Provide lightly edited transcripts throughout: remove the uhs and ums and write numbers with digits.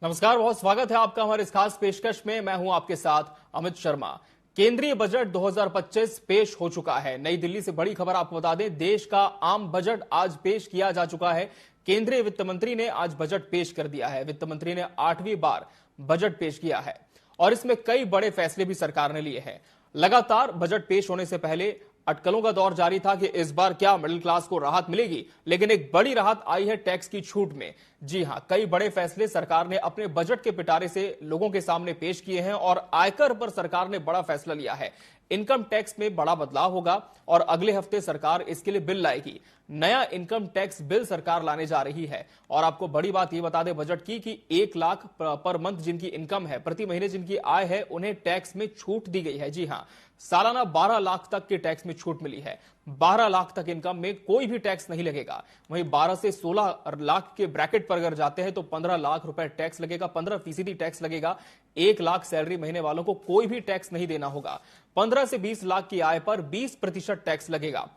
नमस्कार, बहुत स्वागत है आपका हमारे इस खास पेशकश में। मैं हूं आपके साथ अमित शर्मा। केंद्रीय बजट 2025 पेश हो चुका है। नई दिल्ली से बड़ी खबर आपको बता दें, देश का आम बजट आज पेश किया जा चुका है। केंद्रीय वित्त मंत्री ने आज बजट पेश कर दिया है। वित्त मंत्री ने 8वीं बार बजट पेश किया है और इसमें कई बड़े फैसले भी सरकार ने लिए हैं। लगातार बजट पेश होने से पहले अटकलों का दौर जारी था कि इस बार क्या मिडिल क्लास को राहत मिलेगी, लेकिन एक बड़ी राहत आई है टैक्स की छूट में। जी हां, कई बड़े फैसले सरकार ने अपने बजट के पिटारे से लोगों के सामने पेश किए हैं और आयकर पर सरकार ने बड़ा फैसला लिया है। इनकम टैक्स में बड़ा बदलाव होगा और अगले हफ्ते सरकार इसके लिए बिल लाएगी। नया इनकम टैक्स बिल सरकार लाने जा रही है। और आपको बड़ी बात यह बता दें बजट की कि 1 लाख पर मंथ जिनकी इनकम है, प्रति महीने जिनकी आय है, उन्हें टैक्स में छूट दी गई है। जी हां, सालाना 12 लाख तक के टैक्स में छूट मिली है। 12 लाख तक इनकम में कोई भी टैक्स नहीं लगेगा। वहीं 12 से 16 लाख के ब्रैकेट पर अगर जाते हैं तो 15 लाख रुपए टैक्स लगेगा, 15% टैक्स लगेगा। 1 लाख सैलरी महीने वालों को कोई भी टैक्स नहीं देना होगा। 15 से 20 लाख की आय पर 20% टैक्स लगेगा।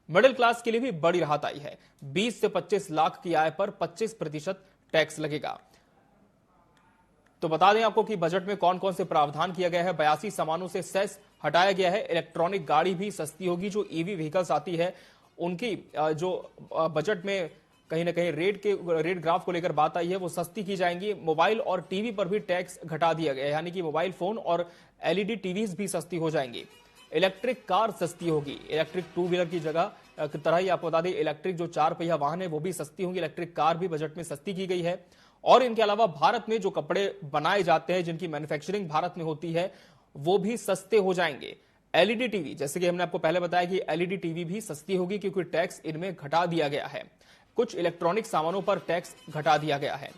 मिडिल क्लास के लिए भी बड़ी राहत आई है। 20 से 25 लाख की आय पर 25% टैक्स लगेगा। तो बता दें आपको कि बजट में कौन कौन से प्रावधान किया गया है। 82 सामानों से सेस हटाया गया है। इलेक्ट्रॉनिक गाड़ी भी सस्ती होगी। जो ईवी व्हीकल्स आती है उनकी जो बजट में कहीं ना कहीं रेट ग्राफ को लेकर बात आई है, वो सस्ती की जाएंगी। मोबाइल और टीवी पर भी टैक्स घटा दिया गया है, यानी कि मोबाइल फोन और एलईडी टीवीज भी सस्ती हो जाएंगी। इलेक्ट्रिक कार सस्ती होगी। इलेक्ट्रिक 2 व्हीलर की जगह की तरह ही आपको बता दें इलेक्ट्रिक जो 4 पहिया वाहन है वो भी सस्ती होंगी। इलेक्ट्रिक कार भी बजट में सस्ती की गई है। और इनके अलावा भारत में जो कपड़े बनाए जाते हैं, जिनकी मैन्युफैक्चरिंग भारत में होती है, वो भी सस्ते हो जाएंगे। एलईडी टीवी, जैसे कि हमने आपको पहले बताया कि एलईडी टीवी भी सस्ती होगी क्योंकि टैक्स इनमें घटा दिया गया है। कुछ इलेक्ट्रॉनिक सामानों पर टैक्स घटा दिया गया है।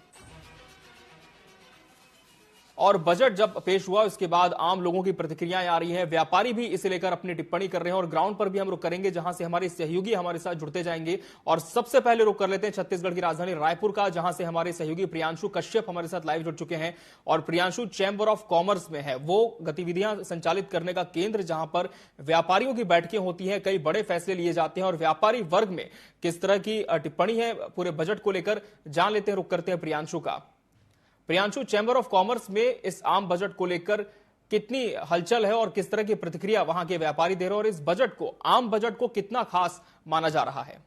और बजट जब पेश हुआ उसके बाद आम लोगों की प्रतिक्रियाएं आ रही हैं। व्यापारी भी इसे लेकर अपनी टिप्पणी कर रहे हैं और ग्राउंड पर भी हम रुक करेंगे, जहां से हमारे सहयोगी हमारे साथ जुड़ते जाएंगे। और सबसे पहले रुक कर लेते हैं छत्तीसगढ़ की राजधानी रायपुर का, जहां से हमारे सहयोगी प्रियांशु कश्यप हमारे साथ लाइव जुड़ चुके हैं। और प्रियांशु चैंबर ऑफ कॉमर्स में है वो गतिविधियां संचालित करने का केंद्र, जहां पर व्यापारियों की बैठकें होती हैं, कई बड़े फैसले लिए जाते हैं और व्यापारी वर्ग में किस तरह की टिप्पणी है पूरे बजट को लेकर, जान लेते हैं। रुक करते हैं प्रियांशु का। प्रियांशु, चैंबर ऑफ कॉमर्स में इस आम बजट को लेकर कितनी हलचल है और किस तरह की प्रतिक्रिया वहां के व्यापारी दे रहे हैं, और इस बजट को, आम बजट को कितना खास माना जा रहा है?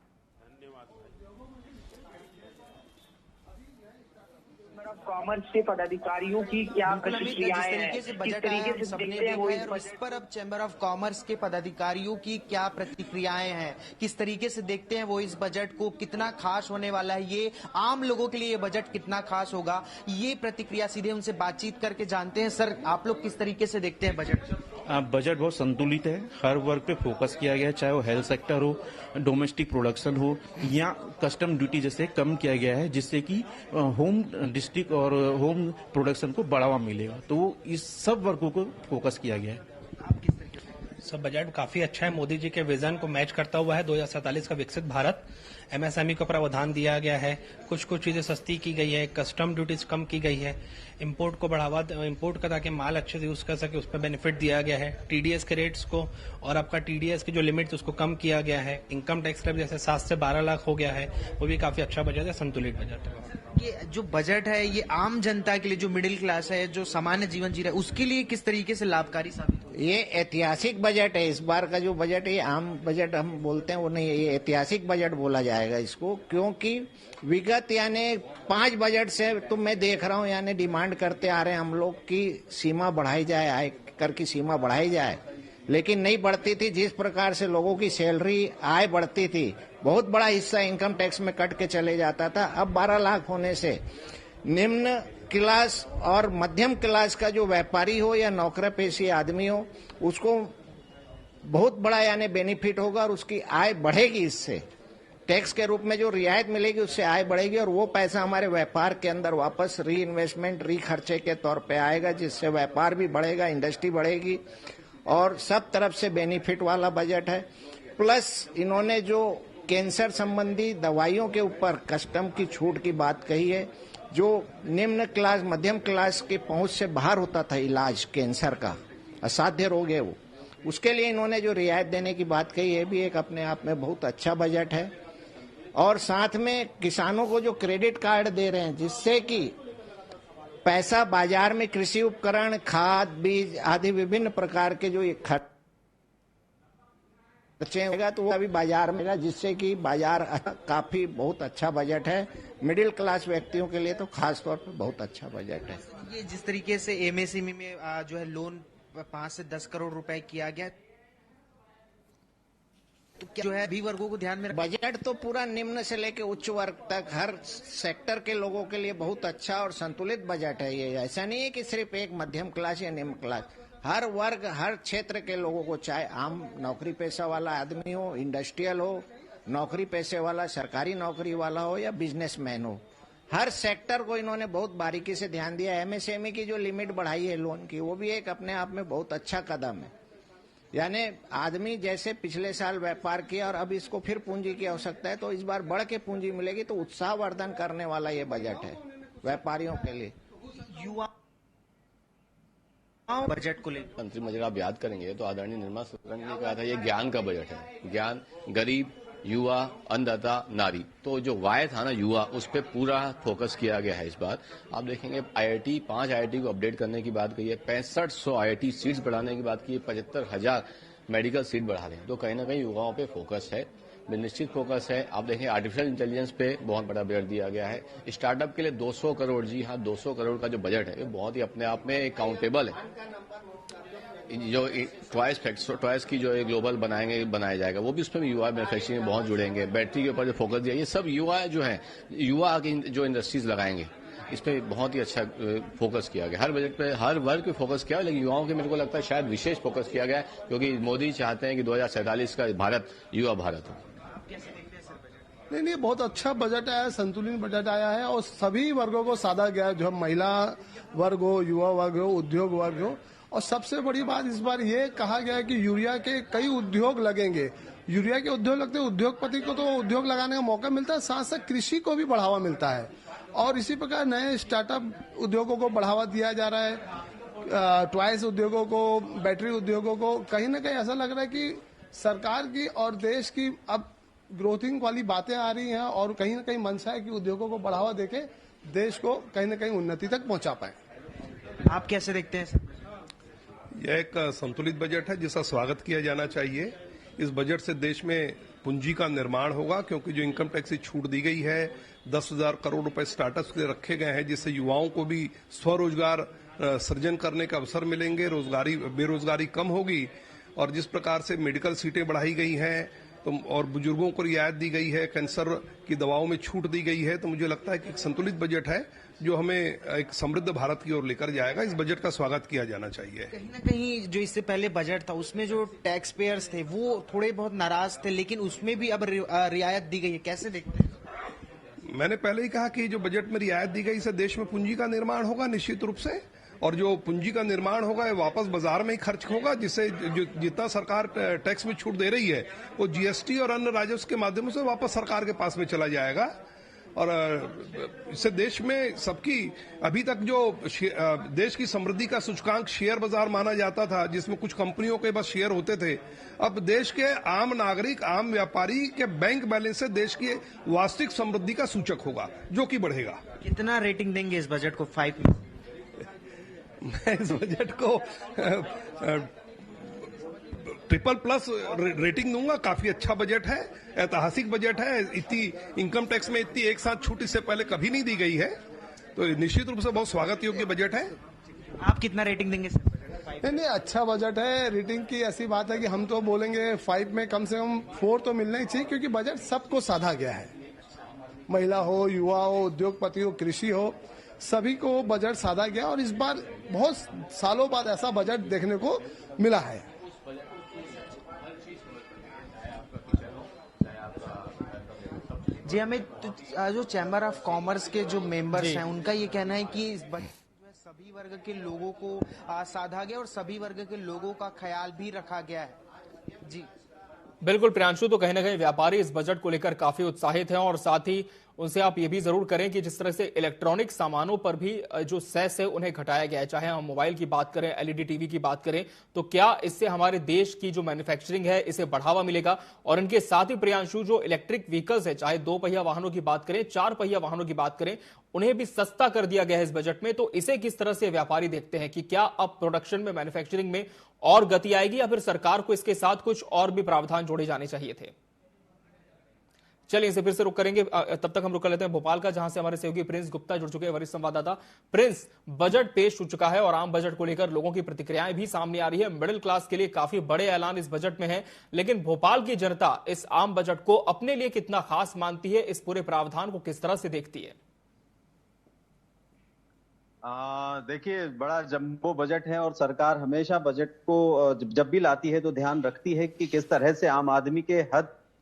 कॉमर्स के पदाधिकारियों की क्या प्रतिक्रियाएं हैं, किस तरीके से देखते हैं वो इस पर अब चैंबर ऑफ कॉमर्स के पदाधिकारियों की क्या प्रतिक्रियाएं हैं, किस तरीके से देखते हैं वो इस बजट को, कितना खास होने वाला है, ये आम लोगों के लिए ये बजट कितना खास होगा, ये प्रतिक्रिया सीधे उनसे बातचीत करके जानते हैं। सर, आप लोग किस तरीके से देखते हैं बजट? बजट बहुत संतुलित है। हर वर्ग पे फोकस किया गया है, चाहे वो हेल्थ सेक्टर हो, डोमेस्टिक प्रोडक्शन हो या कस्टम ड्यूटी जैसे कम किया गया है, जिससे कि होम डिस्ट्रिक्ट और होम प्रोडक्शन को बढ़ावा मिलेगा। तो इस सब वर्गों को फोकस किया गया है। सब बजट काफी अच्छा है। मोदी जी के विजन को मैच करता हुआ है। 2047 का विकसित भारत। एमएसएमई को प्रावधान दिया गया है। कुछ चीजें सस्ती की गई है, कस्टम ड्यूटीज कम की गई है, इंपोर्ट को बढ़ावा, इंपोर्ट का ताकि माल अच्छे से यूज कर सके उस पर बेनिफिट दिया गया है। टीडीएस के रेट्स को और आपका टीडीएस की जो लिमिट उसको कम किया गया है। इनकम टैक्स स्लैब जैसे 7 से 12 लाख हो गया है, वो भी काफी अच्छा बजट है, संतुलित बजट है। ये जो बजट है ये आम जनता के लिए, जो मिडिल क्लास है, जो सामान्य जीवन जी रहा है, उसके लिए किस तरीके से लाभकारी साबित हो? ये ऐतिहासिक बजट है। इस बार का जो बजट है, आम बजट हम बोलते हैं वो नहीं है, ये ऐतिहासिक बजट बोला जाएगा इसको, क्योंकि विगत यानी 5 बजट से तो मैं देख रहा हूँ यानी डिमांड करते आ रहे हैं हम लोग की सीमा बढ़ाई जाए, आयकर की सीमा बढ़ाई जाए, लेकिन नहीं बढ़ती थी। जिस प्रकार से लोगों की सैलरी, आय बढ़ती थी, बहुत बड़ा हिस्सा इनकम टैक्स में कट के चले जाता था। अब 12 लाख होने से निम्न क्लास और मध्यम क्लास का जो व्यापारी हो या नौकरी पेशी आदमी हो, उसको बहुत बड़ा यानी बेनिफिट होगा और उसकी आय बढ़ेगी। इससे टैक्स के रूप में जो रियायत मिलेगी उससे आय बढ़ेगी और वो पैसा हमारे व्यापार के अंदर वापस री इन्वेस्टमेंट, री खर्चे के तौर पे आएगा, जिससे व्यापार भी बढ़ेगा, इंडस्ट्री बढ़ेगी और सब तरफ से बेनिफिट वाला बजट है। प्लस इन्होंने जो कैंसर संबंधी दवाइयों के ऊपर कस्टम की छूट की बात कही है, जो निम्न क्लास, मध्यम क्लास के पहुंच से बाहर होता था इलाज कैंसर का, असाध्य रोग है वो, उसके लिए इन्होंने जो रियायत देने की बात कही है, भी एक अपने आप में बहुत अच्छा बजट है। और साथ में किसानों को जो क्रेडिट कार्ड दे रहे हैं, जिससे कि पैसा बाजार में कृषि उपकरण, खाद, बीज आदि विभिन्न प्रकार के जो खर्चे होगा तो वो अभी बाजार में, जिससे कि बाजार काफी बहुत अच्छा बजट है। मिडिल क्लास व्यक्तियों के लिए तो खास तौर पर बहुत अच्छा बजट है। ये जिस तरीके से एमएसएमई में जो है लोन 5 से 10 करोड़ रुपए किया गया, तो क्या जो है सभी वर्गों को ध्यान में बजट तो पूरा निम्न से लेकर उच्च वर्ग तक हर सेक्टर के लोगों के लिए बहुत अच्छा और संतुलित बजट है। ये ऐसा नहीं है कि सिर्फ एक मध्यम क्लास या निम्न क्लास, हर वर्ग हर क्षेत्र के लोगों को, चाहे आम नौकरी पेशा वाला आदमी हो, इंडस्ट्रियल हो, नौकरी पेशे वाला, सरकारी नौकरी वाला हो या बिजनेसमैन हो, हर सेक्टर को इन्होंने बहुत बारीकी से ध्यान दिया। एमएसएमई की जो लिमिट बढ़ाई है लोन की, वो भी एक अपने आप में बहुत अच्छा कदम है। यानी आदमी जैसे पिछले साल व्यापार किया और अब इसको फिर पूंजी की आवश्यकता है, तो इस बार बढ़ के पूंजी मिलेगी, तो उत्साहवर्धन करने वाला ये बजट है व्यापारियों के लिए। युवा बजट को लेकर मंत्री बजट आप याद करेंगे तो आदरणीय निर्मला सीतारमण ने कहा था ये ज्ञान का बजट है। ज्ञान, गरीब, युवा, अन्नदाता, नारी, तो जो वाय था ना युवा, उस पर पूरा फोकस किया गया है इस बार। आप देखेंगे आईआईटी 5 आईआईटी को अपडेट करने की बात कही है, 6500 आईआईटी सीट्स बढ़ाने की बात की है, 75,000 मेडिकल सीट बढ़ा रहे हैं। तो कहीं ना कहीं युवाओं पे फोकस है, निश्चित फोकस है। आप देखें आर्टिफिशियल इंटेलिजेंस पे बहुत बड़ा बजट दिया गया है। स्टार्टअप के लिए 200 करोड़, जी हाँ 200 करोड़ का जो बजट है ये बहुत ही अपने आप में काउंटेबल है। जो टॉयज की जो ग्लोबल बनाया जाएगा, वो भी उसमें भी युवा मैन्युफैक्चरिंग में बहुत जुड़ेंगे। बैटरी के ऊपर जो फोकस दिया, ये सब युवा जो है, युवा की जो इंडस्ट्रीज लगाएंगे, इस पे बहुत ही अच्छा फोकस किया गया। हर बजट पे हर वर्ग पे फोकस किया, लेकिन युवाओं के मेरे को लगता है शायद विशेष फोकस किया गया है, क्योंकि मोदी चाहते हैं कि 2047 का भारत युवा भारत हो। नहीं, बहुत अच्छा बजट आया है, संतुलित बजट आया है और सभी वर्गों को साधा गया है, जो महिला वर्ग हो, युवा वर्ग हो, उद्योग वर्ग हो। और सबसे बड़ी बात इस बार ये कहा गया है कि यूरिया के कई उद्योग लगेंगे। यूरिया के उद्योग लगते हैं, उद्योगपति को तो उद्योग लगाने का मौका मिलता है, साथ साथ कृषि को भी बढ़ावा मिलता है। और इसी प्रकार नए स्टार्टअप उद्योगों को बढ़ावा दिया जा रहा है, टॉयज उद्योगों को, बैटरी उद्योगों को। कहीं ना कहीं ऐसा लग रहा है कि सरकार की और देश की अब ग्रोथिंग वाली बातें आ रही हैं और कहीं ना कहीं मंशा है कि उद्योगों को बढ़ावा देके देश को कहीं ना कहीं उन्नति तक पहुंचा पाए। आप कैसे देखते हैं सर? यह एक संतुलित बजट है जिसका स्वागत किया जाना चाहिए। इस बजट से देश में पूंजी का निर्माण होगा, क्योंकि जो इनकम टैक्स की छूट दी गई है, 10,000 करोड़ रुपए स्टार्टअप्स के लिए रखे गए हैं, जिससे युवाओं को भी स्वरोजगार सृजन करने का अवसर मिलेंगे, बेरोजगारी कम होगी। और जिस प्रकार से मेडिकल सीटें बढ़ाई गई हैं तो और बुजुर्गों को रियायत दी गई है, कैंसर की दवाओं में छूट दी गई है, तो मुझे लगता है कि एक संतुलित बजट है जो हमें एक समृद्ध भारत की ओर लेकर जाएगा। इस बजट का स्वागत किया जाना चाहिए। कहीं ना कहीं जो इससे पहले बजट था उसमें जो टैक्स पेयर्स थे वो थोड़े बहुत नाराज थे, लेकिन उसमें भी अब रियायत दी गई है, कैसे देखते हैं? मैंने पहले ही कहा कि जो बजट में रियायत दी गई, इससे देश में पूंजी का निर्माण होगा निश्चित रूप से, और जो पूंजी का निर्माण होगा ये वापस बाजार में ही खर्च होगा, जिससे जितना सरकार टैक्स में छूट दे रही है वो जीएसटी और अन्य राजस्व के माध्यम से वापस सरकार के पास में चला जाएगा। और इससे देश में सबकी, अभी तक जो देश की समृद्धि का सूचकांक शेयर बाजार माना जाता था, जिसमें कुछ कंपनियों के बस शेयर होते थे, अब देश के आम नागरिक, आम व्यापारी के बैंक बैलेंस से देश की वास्तविक समृद्धि का सूचक होगा, जो कि बढ़ेगा। कितना रेटिंग देंगे इस बजट को 5 में? मैं इस बजट को BBB+ रेटिंग दूंगा। काफी अच्छा बजट है, ऐतिहासिक बजट है। इतनी इनकम टैक्स में इतनी एक साथ छूट इससे पहले कभी नहीं दी गई है, तो निश्चित रूप से बहुत स्वागत योग्य बजट है। आप कितना रेटिंग देंगे? नहीं, अच्छा बजट है। रेटिंग की ऐसी बात है कि हम तो बोलेंगे 5 में कम से कम 4 तो मिलना ही चाहिए, क्योंकि बजट सबको साधा गया है। महिला हो, युवा हो, उद्योगपति हो, कृषि हो, सभी को बजट साधा गया। और इस बार बहुत सालों बाद ऐसा बजट देखने को मिला है। जी, हमें जो चैम्बर ऑफ कॉमर्स के जो मेंबर्स हैं उनका ये कहना है कि इस बजट में सभी वर्ग के लोगों को साधा गया और सभी वर्ग के लोगों का ख्याल भी रखा गया है। जी बिल्कुल प्रियांशु, तो कहीं ना कहीं व्यापारी इस बजट को लेकर काफी उत्साहित हैं और साथ ही उनसे आप ये भी जरूर करें कि जिस तरह से इलेक्ट्रॉनिक सामानों पर भी जो सेस है उन्हें घटाया गया है, चाहे हम मोबाइल की बात करें, एलईडी टीवी की बात करें, तो क्या इससे हमारे देश की जो मैन्युफैक्चरिंग है इसे बढ़ावा मिलेगा? और इनके साथ ही प्रियांशु, जो इलेक्ट्रिक व्हीकल्स है, चाहे 2 पहिया वाहनों की बात करें, 4 पहिया वाहनों की बात करें, उन्हें भी सस्ता कर दिया गया है इस बजट में, तो इसे किस तरह से व्यापारी देखते हैं कि क्या अब प्रोडक्शन में, मैन्युफैक्चरिंग में और गति आएगी, या फिर सरकार को इसके साथ कुछ और भी प्रावधान जोड़े जाने चाहिए थे? चलिए इसे फिर से रुक करेंगे, तब तक हम रुक कर लेते हैं भोपाल का, जहां से हमारे सहयोगी प्रिंस गुप्ता जुड़ चुके हैं, वरिष्ठ संवाददाता। प्रिंस, बजट पेश हो चुका है और आम बजट को लेकर लोगों की प्रतिक्रियाएं भी सामने आ रही है। मिडिल क्लास के लिए काफी बड़े ऐलान इस बजट में है, लेकिन भोपाल की जनता इस आम बजट को अपने लिए कितना खास मानती है, इस पूरे प्रावधान को किस तरह से देखती है? देखिए, बड़ा जंबो बजट है और सरकार हमेशा बजट को जब भी लाती है तो ध्यान रखती है कि किस तरह से आम आदमी के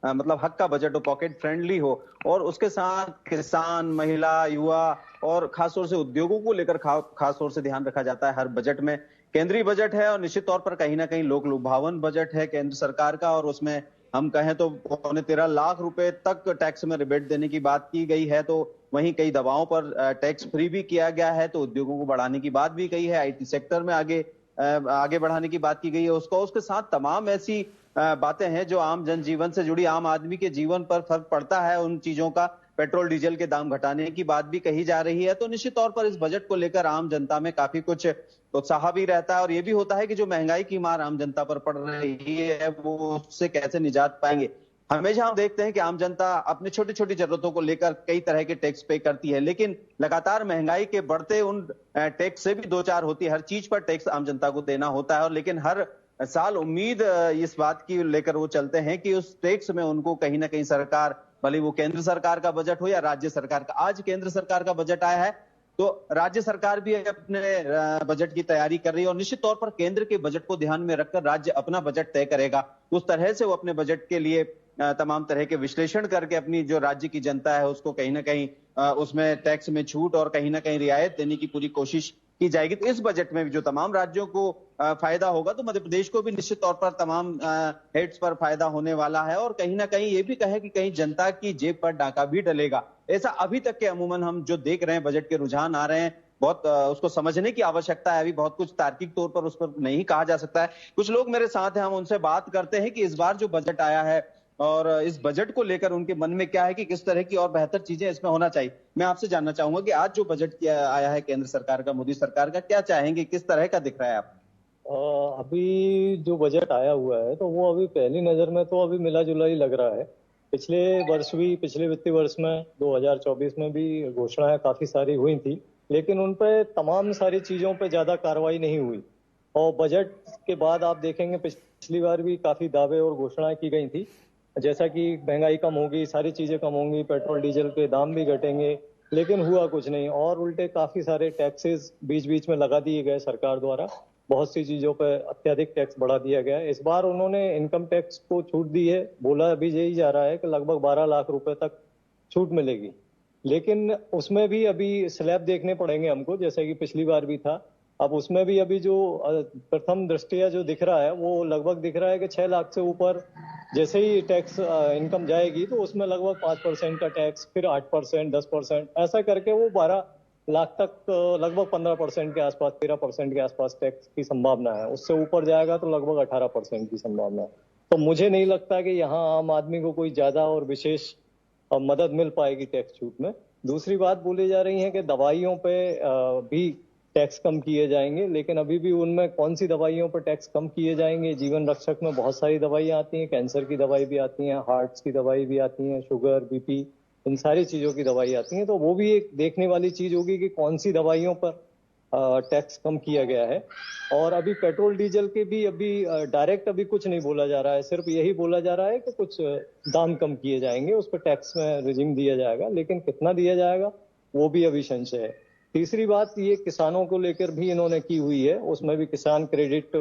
मतलब हक का बजट हो, पॉकेट फ्रेंडली हो, और उसके साथ किसान, महिला, युवा और खासतौर से उद्योगों को लेकर खासतौर से ध्यान रखा जाता है हर बजट में। केंद्रीय बजट है और निश्चित तौर पर कहीं ना कहीं लोक लुभावन बजट है केंद्र सरकार का, और उसमें हम कहें तो 13.25 लाख रुपए तक टैक्स में रिबेट देने की बात की गई है। तो वहीं कई दवाओं पर टैक्स फ्री भी किया गया है, तो उद्योगों को बढ़ाने की बात भी कही है, आईटी सेक्टर में आगे बढ़ाने की बात की गई है। उसके साथ तमाम ऐसी बातें हैं जो आम जनजीवन से जुड़ी, आम आदमी के जीवन पर फर्क पड़ता है, उन चीजों का, पेट्रोल डीजल के दाम घटाने की बात भी कही जा रही है। तो निश्चित तौर पर इस बजट को लेकर आम जनता में काफी कुछ उत्साह भी रहता है, और ये भी होता है कि जो महंगाई की मार आम जनता पर पड़ रही है वो उससे कैसे निजात पाएंगे। हमेशा हम देखते हैं कि आम जनता अपनी छोटी छोटी जरूरतों को लेकर कई तरह के टैक्स पे करती है, लेकिन लगातार महंगाई के बढ़ते उन टैक्स से भी दो चार होती है। हर चीज पर टैक्स आम जनता को देना होता है, और लेकिन हर साल उम्मीद इस बात की लेकर वो चलते हैं कि उस टैक्स में उनको कहीं ना कहीं सरकार, भले वो केंद्र सरकार का बजट हो या राज्य सरकार का, आज केंद्र सरकार का बजट आया है तो राज्य सरकार भी अपने बजट की तैयारी कर रही है, और निश्चित तौर पर केंद्र के बजट को ध्यान में रखकर राज्य अपना बजट तय करेगा। उस तरह से वो अपने बजट के लिए तमाम तरह के विश्लेषण करके अपनी जो राज्य की जनता है उसको कहीं ना कहीं उसमें टैक्स में छूट और कहीं ना कहीं रियायत देने की पूरी कोशिश की जाएगी। तो इस बजट में भी जो तमाम राज्यों को फायदा होगा, तो मध्य प्रदेश को भी निश्चित तौर पर तमाम हेड्स पर फायदा होने वाला है, और कहीं ना कहीं ये भी कहे कि कहीं जनता की जेब पर डाका भी डलेगा। ऐसा अभी तक के अमूमन हम जो देख रहे हैं, बजट के रुझान आ रहे हैं, बहुत उसको समझने की आवश्यकता है, अभी बहुत कुछ तार्किक तौर पर उस पर नहीं कहा जा सकता है। कुछ लोग मेरे साथ हैं, हम उनसे बात करते हैं कि इस बार जो बजट आया है और इस बजट को लेकर उनके मन में क्या है कि किस तरह की और बेहतर चीजें इसमें होना चाहिए। मैं आपसे जानना चाहूंगा कि आज जो बजट आया है केंद्र सरकार का, मोदी सरकार का, क्या चाहेंगे, किस तरह का दिख रहा है आप? अभी जो बजट आया हुआ है तो वो अभी पहली नजर में तो अभी मिला जुला ही लग रहा है। पिछले वित्तीय वर्ष में 2024 में भी घोषणाएं काफी सारी हुई थी, लेकिन उन पे तमाम सारी चीजों पे ज्यादा कार्रवाई नहीं हुई। और बजट के बाद आप देखेंगे पिछली बार भी काफी दावे और घोषणाएं की गई थी, जैसा कि महंगाई कम होगी, सारी चीजें कम होंगी, पेट्रोल डीजल के दाम भी घटेंगे, लेकिन हुआ कुछ नहीं। और उल्टे काफी सारे टैक्सेस बीच बीच में लगा दिए गए सरकार द्वारा, बहुत सी चीजों पर अत्यधिक टैक्स बढ़ा दिया गया है। इस बार उन्होंने इनकम टैक्स को छूट दी है, बोला अभी यही जा रहा है कि लगभग 12 लाख रुपए तक छूट मिलेगी, लेकिन उसमें भी अभी स्लैब देखने पड़ेंगे हमको, जैसे कि पिछली बार भी था। अब उसमें भी अभी जो प्रथम दृष्टया जो दिख रहा है वो लगभग दिख रहा है कि 6 लाख से ऊपर जैसे ही टैक्स इनकम जाएगी तो उसमें लगभग 5% का टैक्स, फिर 8%, 10%, ऐसा करके वो 12 लाख तक लगभग 15% के आसपास, 13% के आसपास टैक्स की संभावना है। उससे ऊपर जाएगा तो लगभग 18% की संभावना है। तो मुझे नहीं लगता कि यहाँ आम आदमी को कोई ज्यादा और विशेष मदद मिल पाएगी टैक्स छूट में। दूसरी बात बोली जा रही है कि दवाइयों पे भी टैक्स कम किए जाएंगे, लेकिन अभी भी उनमें कौन सी दवाइयों पर टैक्स कम किए जाएंगे? जीवन रक्षक में बहुत सारी दवाइयां आती हैं, कैंसर की दवाई भी आती है, हार्ट्स की दवाई भी आती है, शुगर, बीपी, इन सारी चीजों की दवाई आती है। तो वो भी एक देखने वाली चीज होगी कि कौन सी दवाइयों पर टैक्स कम किया गया है। और अभी पेट्रोल डीजल के भी अभी डायरेक्ट अभी कुछ नहीं बोला जा रहा है, सिर्फ यही बोला जा रहा है कि कुछ दाम कम किए जाएंगे, उस पर टैक्स में रिजिम दिया जाएगा, लेकिन कितना दिया जाएगा वो भी अभी संशय है। तीसरी बात ये किसानों को लेकर भी इन्होंने की हुई है, उसमें भी किसान क्रेडिट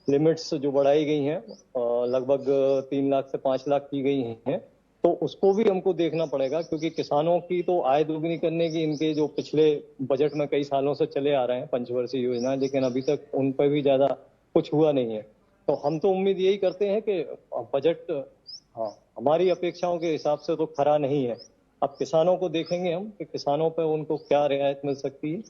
लिमिट्स जो बढ़ाई गई हैं लगभग 3 लाख से 5 लाख की गई हैं, तो उसको भी हमको देखना पड़ेगा, क्योंकि किसानों की तो आय दोगुनी करने की इनके जो पिछले बजट में कई सालों से चले आ रहे हैं पंचवर्षीय योजना, लेकिन अभी तक उन पर भी ज्यादा कुछ हुआ नहीं है। तो हम तो उम्मीद यही करते हैं कि बजट हमारी अपेक्षाओं के हिसाब से तो खरा नहीं है। अब किसानों को देखेंगे हम कि किसानों पे उनको क्या रियायत मिल सकती है।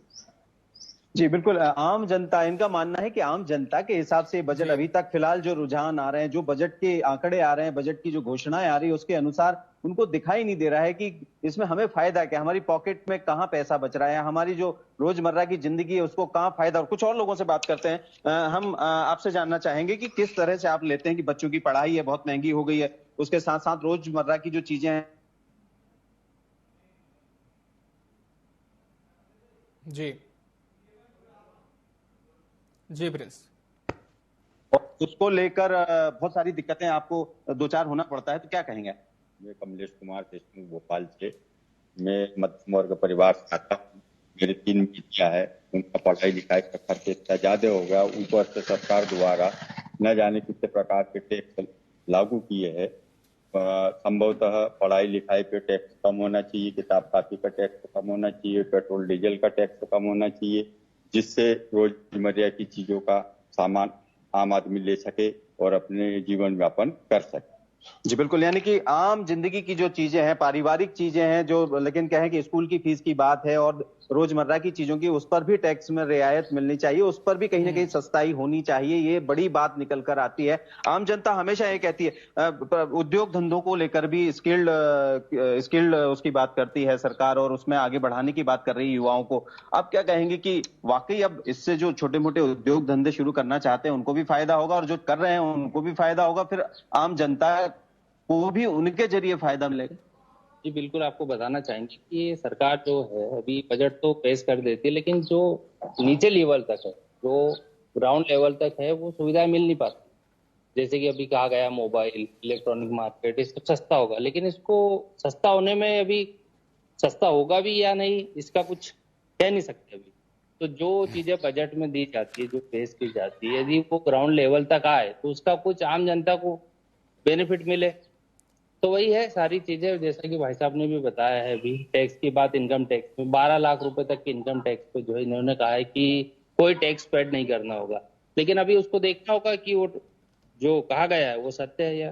जी बिल्कुल, आम जनता, इनका मानना है कि आम जनता के हिसाब से बजट अभी तक फिलहाल जो रुझान आ रहे हैं, जो बजट के आंकड़े आ रहे हैं, बजट की जो घोषणाएं आ रही है, उसके अनुसार उनको दिखाई नहीं दे रहा है कि इसमें हमें फायदा क्या, हमारी पॉकेट में कहाँ पैसा बच रहा है, हमारी जो रोजमर्रा की जिंदगी है उसको कहाँ फायदा। और कुछ और लोगों से बात करते हैं। हम आपसे जानना चाहेंगे कि किस तरह से आप लेते हैं कि बच्चों की पढ़ाई है बहुत महंगी हो गई है, उसके साथ साथ रोजमर्रा की जो चीजें हैं। जी जी प्रिंस, उसको लेकर बहुत सारी दिक्कतें आपको दो चार होना पड़ता है, तो क्या कहेंगे? मैं कमलेश कुमार देशमुख भोपाल से। मैं मध्यम वर्ग परिवार से आता हूँ। मेरी 3 बेटियां हैं, उनका पढ़ाई लिखाई का खर्च इतना ज्यादा हो गया, ऊपर से सरकार द्वारा न जाने कितने प्रकार के टैक्स लागू किए हैं। संभवतः पढ़ाई लिखाई पे टैक्स कम होना चाहिए, किताब कापी का टैक्स कम होना चाहिए, पेट्रोल डीजल का टैक्स कम होना चाहिए, जिससे रोजमर्रा की चीजों का सामान आम आदमी ले सके और अपने जीवन यापन कर सके। जी बिल्कुल, यानी कि आम जिंदगी की जो चीजें हैं, पारिवारिक चीजें हैं जो, लेकिन कहें कि स्कूल की फीस की बात है और रोजमर्रा की चीजों की, उस पर भी टैक्स में रियायत मिलनी चाहिए, उस पर भी कहीं ना कहीं सस्ताई होनी चाहिए, ये बड़ी बात निकल कर आती है। आम जनता हमेशा ये कहती है, उद्योग धंधों को लेकर भी स्किल्ड उसकी बात करती है सरकार और उसमें आगे बढ़ाने की बात कर रही है युवाओं को। आप क्या कहेंगे कि वाकई अब इससे जो छोटे मोटे उद्योग धंधे शुरू करना चाहते हैं उनको भी फायदा होगा और जो कर रहे हैं उनको भी फायदा होगा, फिर आम जनता को भी उनके जरिए फायदा मिलेगा? जी बिल्कुल, आपको बताना चाहेंगे कि सरकार जो है अभी बजट तो पेश कर देती है, लेकिन जो नीचे लेवल तक है, जो ग्राउंड लेवल तक है, वो सुविधाएं मिल नहीं पाती। जैसे कि अभी कहा गया मोबाइल, इलेक्ट्रॉनिक मार्केट, ये सब सस्ता होगा, लेकिन इसको सस्ता होने में अभी सस्ता होगा भी या नहीं इसका कुछ कह नहीं सकते अभी। तो जो चीजें बजट में दी जाती है, जो पेश की जाती है, यदि वो ग्राउंड लेवल तक आए तो उसका कुछ आम जनता को बेनिफिट मिले। तो वही है सारी चीजें, जैसा कि भाई साहब ने भी बताया है। अभी टैक्स की बात, इनकम टैक्स में 12 लाख रुपए तक के इनकम टैक्स पे जो है इन्होंने कहा है कि कोई टैक्स पेड नहीं करना होगा, लेकिन अभी उसको देखना होगा कि वो जो कहा गया है वो सत्य है या।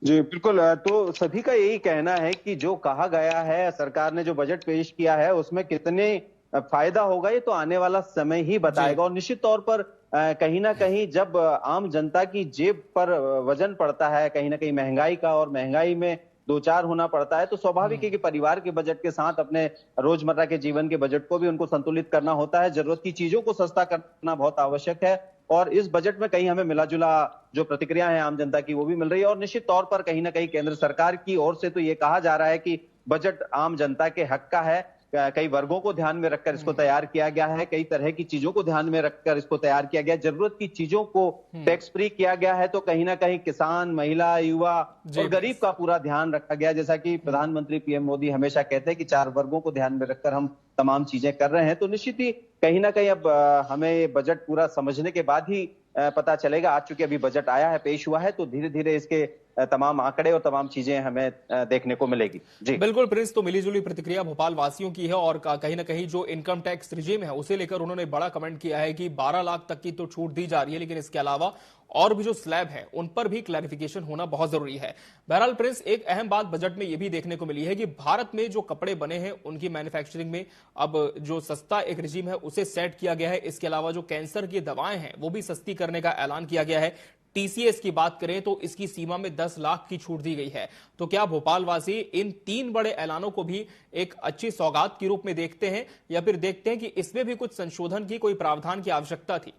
जी बिल्कुल, तो सभी का यही कहना है कि जो कहा गया है, सरकार ने जो बजट पेश किया है उसमें कितने फायदा होगा ये तो आने वाला समय ही बताएगा। और निश्चित तौर पर कहीं ना कहीं जब आम जनता की जेब पर वजन पड़ता है कहीं ना कहीं महंगाई का, और महंगाई में दो चार होना पड़ता है, तो स्वाभाविक है कि परिवार के बजट के साथ अपने रोजमर्रा के जीवन के बजट को भी उनको संतुलित करना होता है। जरूरत की चीजों को सस्ता करना बहुत आवश्यक है और इस बजट में कहीं हमें मिला जुला जो प्रतिक्रिया है आम जनता की वो भी मिल रही है। और निश्चित तौर पर कहीं ना कहीं केंद्र सरकार की ओर से तो ये कहा जा रहा है कि बजट आम जनता के हक का है, कई वर्गों को ध्यान में रखकर इसको तैयार किया गया है, कई तरह की चीजों को ध्यान में रखकर इसको तैयार किया गया है, जरूरत की चीजों को टैक्स फ्री किया गया है, तो कहीं ना कहीं किसान, महिला, युवा और गरीब का पूरा ध्यान रखा गया। जैसा कि प्रधानमंत्री पीएम मोदी हमेशा कहते हैं कि 4 वर्गों को ध्यान में रखकर हम तमाम चीजें कर रहे हैं। तो निश्चित ही कहीं ना कहीं अब हमें बजट पूरा समझने के बाद ही पता चलेगा। आज चूंकि अभी बजट आया है, पेश हुआ है, तो धीरे धीरे इसके तमाम आंकड़े और तमाम चीजें हमें देखने को मिलेगी। जी बिल्कुल प्रिंस, तो मिलीजुली प्रतिक्रिया भोपाल वासियों की है और कहीं ना कहीं जो इनकम टैक्स रिजीम है उसे लेकर उन्होंने बड़ा कमेंट किया है कि 12 लाख तक की तो छूट दी जा रही है, लेकिन इसके अलावा और भी जो स्लैब है उन पर भी क्लैरिफिकेशन होना बहुत जरूरी है। बहरहाल प्रिंस, एक अहम बात बजट में यह भी देखने को मिली है कि भारत में जो कपड़े बने हैं उनकी मैन्युफैक्चरिंग में अब जो सस्ता एक रिजीम है उसे सेट किया गया है। इसके अलावा जो कैंसर की दवाएं हैं वो भी सस्ती करने का ऐलान किया गया है। टीसीएस की बात करें तो इसकी सीमा में 10 लाख की छूट दी गई है। तो क्या भोपाल वासी इन 3 बड़े ऐलानों को भी एक अच्छी सौगात के रूप में देखते हैं या फिर देखते हैं कि इसमें भी कुछ संशोधन की, कोई प्रावधान की आवश्यकता थी?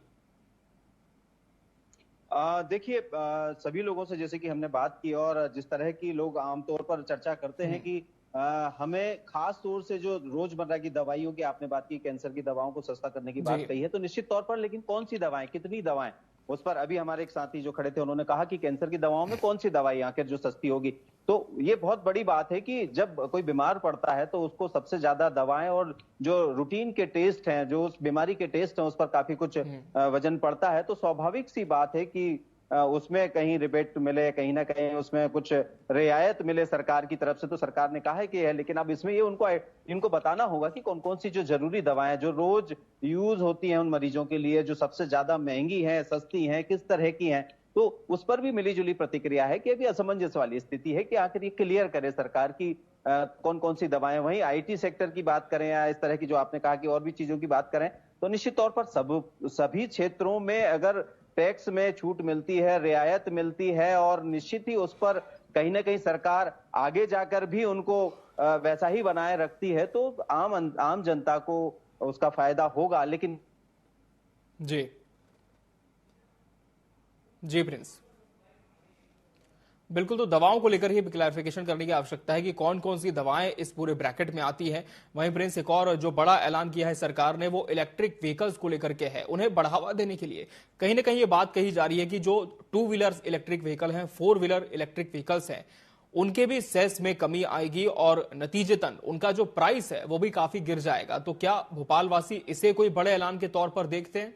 देखिए, सभी लोगों से जैसे कि हमने बात की और जिस तरह की लोग आमतौर पर चर्चा करते हैं कि हमें खास तौर से जो रोजमर्रा की दवाइयों की आपने बात की, कैंसर की दवाओं को सस्ता करने की बात कही है, तो निश्चित तौर पर, लेकिन कौन सी दवाएं, कितनी दवाएं, उस पर अभी हमारे एक साथी जो खड़े थे उन्होंने कहा कि कैंसर की दवाओं में कौन सी दवाई आखिर जो सस्ती होगी। तो ये बहुत बड़ी बात है कि जब कोई बीमार पड़ता है तो उसको सबसे ज्यादा दवाएं और जो रूटीन के टेस्ट हैं, जो उस बीमारी के टेस्ट हैं, उस पर काफी कुछ वजन पड़ता है। तो स्वाभाविक सी बात है कि उसमें कहीं रिबेट मिले, कहीं ना कहीं उसमें कुछ रियायत मिले सरकार की तरफ से, तो सरकार ने कहा है कि है। लेकिन अब इसमें ये इनको बताना होगा कि कौन कौन सी जो जरूरी दवाएं जो रोज यूज होती हैं उन मरीजों के लिए, जो सबसे ज्यादा महंगी हैं, सस्ती हैं, किस तरह की हैं, तो उस पर भी मिली जुली प्रतिक्रिया है कि अभी असमंजस वाली स्थिति है कि आखिर ये क्लियर करे सरकार की कौन कौन सी दवाएं। वहीं आईटी सेक्टर की बात करें या इस तरह की जो आपने कहा कि और भी चीजों की बात करें, तो निश्चित तौर पर सभी क्षेत्रों में अगर टैक्स में छूट मिलती है, रियायत मिलती है और निश्चित ही उस पर कहीं ना कहीं सरकार आगे जाकर भी उनको वैसा ही बनाए रखती है, तो आम जनता को उसका फायदा होगा। लेकिन जी प्रिंस, बिल्कुल, तो दवाओं को लेकर ही क्लैरिफिकेशन करने की आवश्यकता है कि कौन कौन सी दवाएं इस पूरे ब्रैकेट में आती हैं। वहीं प्रिंस, एक और जो बड़ा ऐलान किया है सरकार ने वो इलेक्ट्रिक व्हीकल्स को लेकर के है। उन्हें बढ़ावा देने के लिए कहीं ना कहीं ये बात कही जा रही है कि जो 2 व्हीलर्स इलेक्ट्रिक व्हीकल हैं, 4 व्हीलर इलेक्ट्रिक व्हीकल्स हैं, उनके भी सेस में कमी आएगी और नतीजतन उनका जो प्राइस है वो भी काफी गिर जाएगा। तो क्या भोपाल वासी इसे कोई बड़े ऐलान के तौर पर देखते हैं?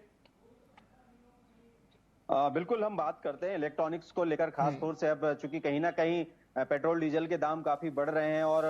बिल्कुल, हम बात करते हैं इलेक्ट्रॉनिक्स को लेकर खास तौर से। अब चूंकि कहीं ना कहीं पेट्रोल डीजल के दाम काफी बढ़ रहे हैं और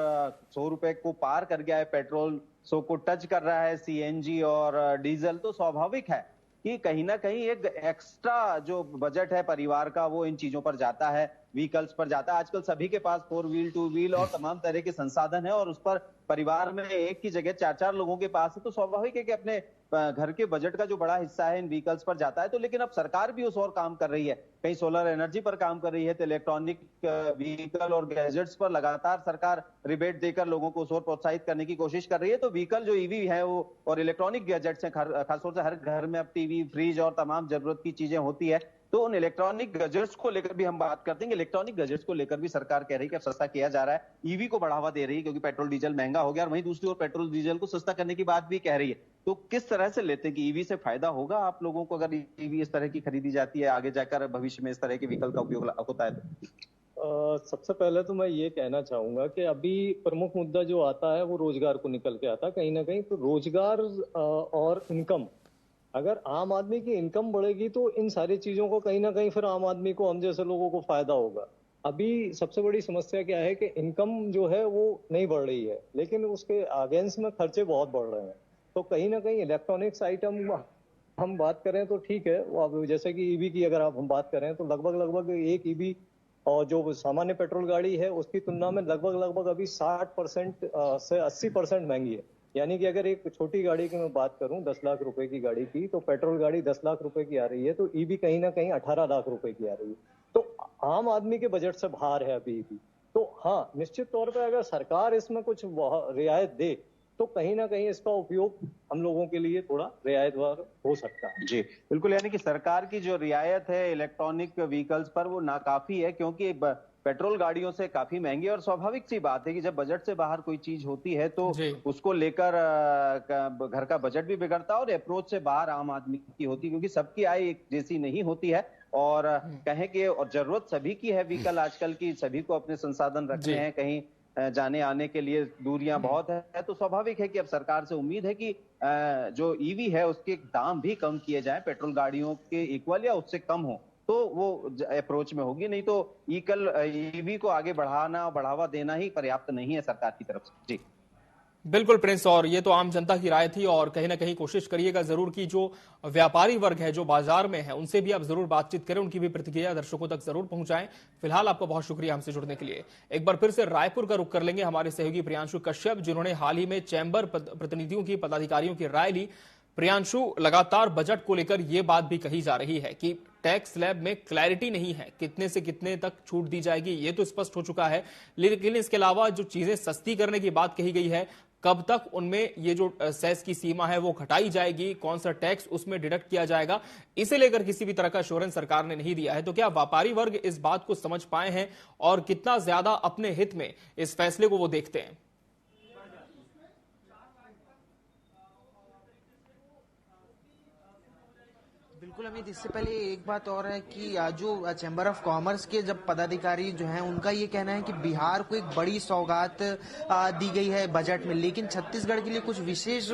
100 रुपए को पार कर गया है पेट्रोल, 100 को टच कर रहा है सीएनजी और डीजल, तो स्वाभाविक है कि कहीं ना कहीं एक एक्स्ट्रा जो बजट है परिवार का वो इन चीजों पर जाता है, व्हीकल्स पर जाता है। आजकल सभी के पास 4 व्हील 2 व्हील और तमाम तरह के संसाधन है और उस पर परिवार में एक की जगह 4-4 लोगों के पास है, तो स्वाभाविक है कि अपने घर के बजट का जो बड़ा हिस्सा है इन व्हीकल्स पर जाता है। तो लेकिन अब सरकार भी उस और काम कर रही है, कहीं सोलर एनर्जी पर काम कर रही है, तो इलेक्ट्रॉनिक व्हीकल और गैजेट्स पर लगातार सरकार रिबेट देकर लोगों को उस और प्रोत्साहित करने की कोशिश कर रही है। तो व्हीकल जो ईवी है वो और इलेक्ट्रॉनिक गैजेट्स हैं, खासतौर से हर घर में अब टीवी, फ्रिज और तमाम जरूरत की चीजें होती है, तो उन इलेक्ट्रॉनिक गैजेट्स को लेकर भी हम बात करते हैं। इलेक्ट्रॉनिक गैजेट्स को लेकर भी सरकार कह रही है कि अब सस्ता किया जा रहा है, ईवी को बढ़ावा दे रही है क्योंकि पेट्रोल डीजल महंगा हो गया, और वहीं दूसरी ओर पेट्रोल डीजल को सस्ता करने की बात भी कह रही है। तो किस तरह से लेते हैं कि ईवी से फायदा होगा आप लोगों को अगर ईवी इस तरह की खरीदी जाती है, आगे जाकर भविष्य में इस तरह के व्हीकल का उपयोग होता है? सबसे पहले तो मैं ये कहना चाहूंगा कि अभी प्रमुख मुद्दा जो आता है वो रोजगार को निकल के आता है कहीं ना कहीं। तो रोजगार और इनकम, अगर आम आदमी की इनकम बढ़ेगी तो इन सारी चीजों को कहीं ना कहीं फिर आम आदमी को, हम जैसे लोगों को फायदा होगा। अभी सबसे बड़ी समस्या क्या है कि इनकम जो है वो नहीं बढ़ रही है, लेकिन उसके अगेंस्ट में खर्चे बहुत बढ़ रहे हैं। तो कहीं ना कहीं इलेक्ट्रॉनिक्स आइटम हम बात करें तो ठीक है, वो अब जैसे कि ईवी की अगर आप हम बात करें तो लगभग एक ईवी और जो सामान्य पेट्रोल गाड़ी है उसकी तुलना में लगभग अभी 60% से 80% महंगी है। यानी कि अगर एक छोटी गाड़ी की मैं बात करूं 10 लाख रुपए की गाड़ी की, तो पेट्रोल गाड़ी 10 लाख रुपए की आ रही है, तो ईवी कहीं ना कहीं 18 लाख रुपए की आ रही है। तो आम आदमी के बजट से बाहर है अभी ईवी। तो हाँ, निश्चित तौर पर अगर सरकार इसमें कुछ रियायत दे तो कहीं ना कहीं इसका उपयोग हम लोगों के लिए थोड़ा रियायतवार हो सकता है। जी बिल्कुल, यानी कि सरकार की जो रियायत है इलेक्ट्रॉनिक व्हीकल्स पर वो नाकाफी है क्योंकि पेट्रोल गाड़ियों से काफी महंगी, और स्वाभाविक सी बात है कि जब बजट से बाहर कोई चीज होती है तो उसको लेकर घर का बजट भी बिगड़ता है और अप्रोच से बाहर आम आदमी की होती है, क्योंकि सबकी आय एक जैसी नहीं होती है। और कहें कि और जरूरत सभी की है व्हीकल आजकल की, सभी को अपने संसाधन रखने हैं, कहीं जाने आने के लिए दूरियां बहुत है, तो स्वाभाविक है कि अब सरकार से उम्मीद है कि जो ईवी है उसके दाम भी कम किए जाएं, पेट्रोल गाड़ियों के इक्वल या उससे कम हो, तो वो अप्रोच में होगी। नहीं तो ईवी को आगे बढ़ावा देना ही पर्याप्त नहीं है सरकार की तरफ से। जी बिल्कुल प्रिंस, और ये तो आम जनता की राय थी, और कहीं ना कहीं कोशिश करिएगा जरूर कि जो व्यापारी वर्ग है जो बाजार में है उनसे भी आप जरूर बातचीत करें, उनकी भी प्रतिक्रिया दर्शकों तक जरूर पहुंचाएं। फिलहाल आपका बहुत शुक्रिया हमसे जुड़ने के लिए। एक बार फिर से रायपुर का रुख कर लेंगे हमारे सहयोगी प्रियांशु कश्यप, जिन्होंने हाल ही में चैंबर प्रतिनिधियों की, पदाधिकारियों की राय ली। प्रियांशु, लगातार बजट को लेकर यह बात भी कही जा रही है कि टैक्स स्लैब में क्लैरिटी नहीं है, कितने से कितने तक छूट दी जाएगी ये तो स्पष्ट हो चुका है, लेकिन इसके अलावा जो चीजें सस्ती करने की बात कही गई है, कब तक उनमें ये जो सेस की सीमा है वो घटाई जाएगी, कौन सा टैक्स उसमें डिडक्ट किया जाएगा, इसे लेकर किसी भी तरह का एश्योरेंस सरकार ने नहीं दिया है। तो क्या व्यापारी वर्ग इस बात को समझ पाए हैं और कितना ज्यादा अपने हित में इस फैसले को वो देखते हैं? बिल्कुल अमित, इससे पहले एक बात और है कि जो चैम्बर ऑफ कॉमर्स के जब पदाधिकारी जो हैं उनका ये कहना है कि बिहार को एक बड़ी सौगात दी गई है बजट में, लेकिन छत्तीसगढ़ के लिए कुछ विशेष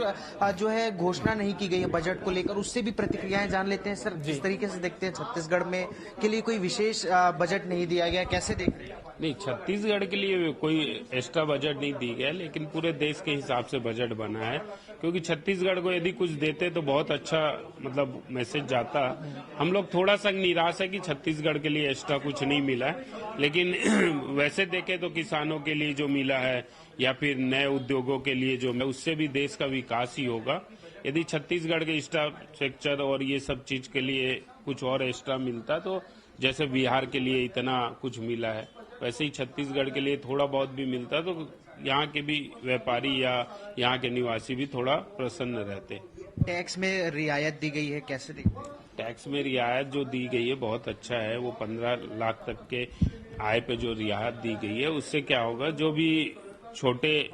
जो है घोषणा नहीं की गई है बजट को लेकर। उससे भी प्रतिक्रियाएं जान लेते हैं। सर, जिस तरीके से देखते हैं छत्तीसगढ़ में के लिए कोई विशेष बजट नहीं दिया गया, कैसे देख रहे हैं? नहीं, छत्तीसगढ़ के लिए कोई एक्स्ट्रा बजट नहीं दी गया, लेकिन पूरे देश के हिसाब से बजट बना है, क्योंकि छत्तीसगढ़ को यदि कुछ देते तो बहुत अच्छा मतलब मैसेज जाता। हम लोग थोड़ा सा निराश है कि छत्तीसगढ़ के लिए एक्स्ट्रा कुछ नहीं मिला है, लेकिन वैसे देखें तो किसानों के लिए जो मिला है या फिर नए उद्योगों के लिए जो है उससे भी देश का विकास ही होगा। यदि छत्तीसगढ़ के इंफ्रास्ट्रक्चर और ये सब चीज के लिए कुछ और एक्स्ट्रा मिलता, तो जैसे बिहार के लिए इतना कुछ मिला है वैसे ही छत्तीसगढ़ के लिए थोड़ा बहुत भी मिलता, तो यहाँ के भी व्यापारी या यहाँ के निवासी भी थोड़ा प्रसन्न रहते। टैक्स में रियायत दी गई है, कैसे देखते हैं? टैक्स में रियायत जो दी गई है बहुत अच्छा है। वो 15 लाख तक के आय पे जो रियायत दी गई है उससे क्या होगा, जो भी छोटे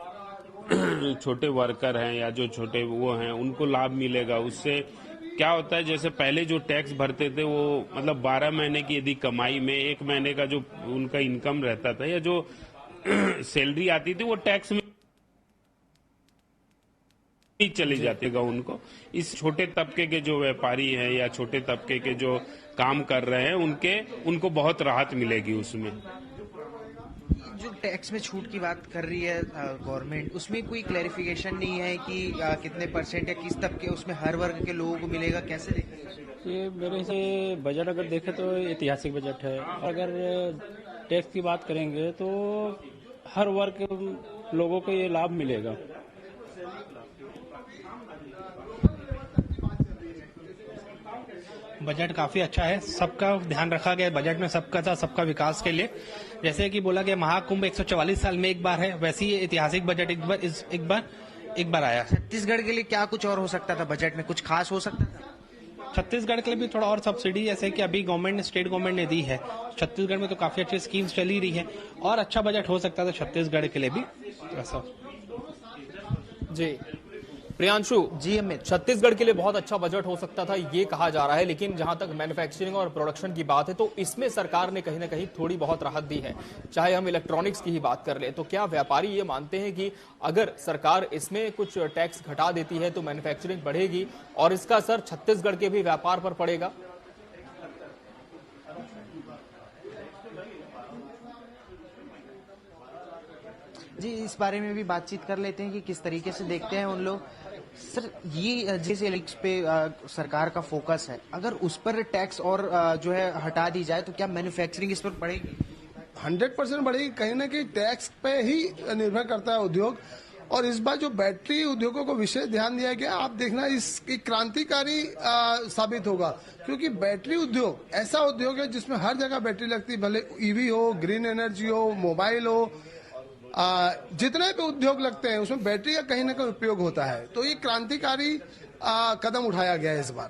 वर्कर हैं या जो छोटे वो हैं उनको लाभ मिलेगा। उससे क्या होता है, जैसे पहले जो टैक्स भरते थे वो मतलब 12 महीने की यदि कमाई में 1 महीने का जो उनका इनकम रहता था या जो सैलरी आती थी वो टैक्स में ही चली जाती है उनको। इस छोटे तबके के जो व्यापारी हैं या छोटे तबके के जो काम कर रहे हैं उनको बहुत राहत मिलेगी उसमें। जो टैक्स में छूट की बात कर रही है गवर्नमेंट, उसमें कोई क्लैरिफिकेशन नहीं है कि कितने परसेंट या किस तबके उसमें हर वर्ग के लोगों को मिलेगा, कैसे देखें? ये मेरे से बजट अगर देखें तो ऐतिहासिक बजट है। अगर टैक्स की बात करेंगे तो हर वर्ग के लोगों को ये लाभ मिलेगा। बजट काफी अच्छा है, सबका ध्यान रखा गया बजट में, सबका था सबका विकास के लिए। जैसे कि बोला गया महाकुंभ 144 साल में एक बार है, वैसे ही ऐतिहासिक बजट एक बार आया। छत्तीसगढ़ के लिए क्या कुछ और हो सकता था बजट में, कुछ खास हो सकता था? छत्तीसगढ़ के लिए भी थोड़ा और सब्सिडी जैसे कि अभी स्टेट गवर्नमेंट ने दी है। छत्तीसगढ़ में तो काफी अच्छी स्कीम्स चली रही है और अच्छा बजट हो सकता था छत्तीसगढ़ के लिए भी ऐसा। जी प्रियांशु जी, अमित, छत्तीसगढ़ के लिए बहुत अच्छा बजट हो सकता था ये कहा जा रहा है, लेकिन जहां तक मैन्युफैक्चरिंग और प्रोडक्शन की बात है तो इसमें सरकार ने कहीं ना कहीं थोड़ी बहुत राहत दी है। चाहे हम इलेक्ट्रॉनिक्स की ही बात कर ले, तो क्या व्यापारी ये मानते हैं कि अगर सरकार इसमें कुछ टैक्स घटा देती है तो मैन्युफैक्चरिंग बढ़ेगी और इसका असर छत्तीसगढ़ के भी व्यापार पर पड़ेगा? जी, इस बारे में भी बातचीत कर लेते हैं कि किस तरीके से देखते हैं उन लोग। सर, ये जिस इलेक्ट्स पे सरकार का फोकस है, अगर उस पर टैक्स और जो है हटा दी जाए तो क्या मैन्युफैक्चरिंग इस पर बढ़ेगी? 100% बढ़ेगी। कहीं ना कहीं टैक्स पे ही निर्भर करता है उद्योग। और इस बार जो बैटरी उद्योगों को विशेष ध्यान दिया गया, आप देखना इसकी क्रांतिकारी साबित होगा, क्योंकि बैटरी उद्योग ऐसा उद्योग है जिसमें हर जगह बैटरी लगती है, भले ईवी हो, ग्रीन एनर्जी हो, मोबाइल हो, जितने भी उद्योग लगते हैं उसमें बैटरी का कहीं ना कहीं उपयोग होता है। तो ये क्रांतिकारी कदम उठाया गया है इस बार।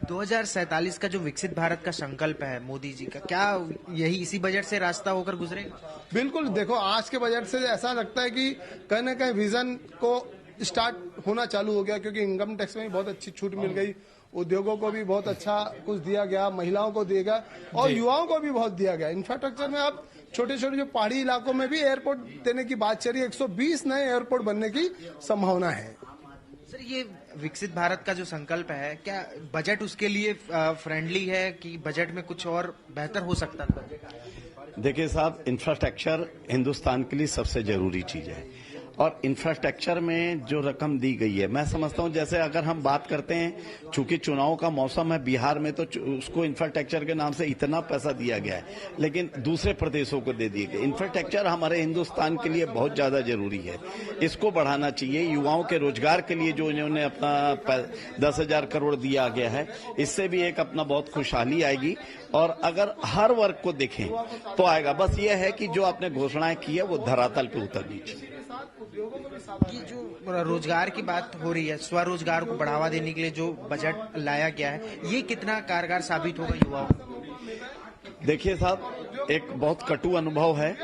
2047 का जो विकसित भारत का संकल्प है मोदी जी का, क्या यही इसी बजट से रास्ता होकर गुजरेगा? बिल्कुल, देखो आज के बजट से ऐसा लगता है कि कहीं ना कहीं विजन को स्टार्ट होना चालू हो गया, क्योंकि इनकम टैक्स में भी बहुत अच्छी छूट मिल गई, उद्योगों को भी बहुत अच्छा कुछ दिया गया, महिलाओं को दिया गया और युवाओं को भी बहुत दिया गया। इंफ्रास्ट्रक्चर में अब छोटे छोटे जो पहाड़ी इलाकों में भी एयरपोर्ट देने की बात चल रही है, 120 नए एयरपोर्ट बनने की संभावना है। सर, ये विकसित भारत का जो संकल्प है, क्या बजट उसके लिए फ्रेंडली है कि बजट में कुछ और बेहतर हो सकता था? देखिए साहब, इंफ्रास्ट्रक्चर हिंदुस्तान के लिए सबसे जरूरी चीज है और इंफ्रास्ट्रक्चर में जो रकम दी गई है, मैं समझता हूं जैसे अगर हम बात करते हैं, चूंकि चुनाव का मौसम है बिहार में, तो उसको इंफ्रास्ट्रक्चर के नाम से इतना पैसा दिया गया है, लेकिन दूसरे प्रदेशों को दे दिए गए। इंफ्रास्ट्रक्चर हमारे हिंदुस्तान के लिए बहुत ज्यादा जरूरी है, इसको बढ़ाना चाहिए। युवाओं के रोजगार के लिए जो इन्होंने अपना 10,000 करोड़ दिया गया है, इससे भी एक अपना बहुत खुशहाली आएगी और अगर हर वर्ग को देखें तो आएगा। बस ये है कि जो आपने घोषणाएं की है वो धरातल पे उतरनी चाहिए। ये जो रोजगार की बात हो रही है, स्वरोजगार को बढ़ावा देने के लिए जो बजट लाया गया है, ये कितना कारगर साबित होगा युवाओं को? देखिए साहब, एक बहुत कटु अनुभव है।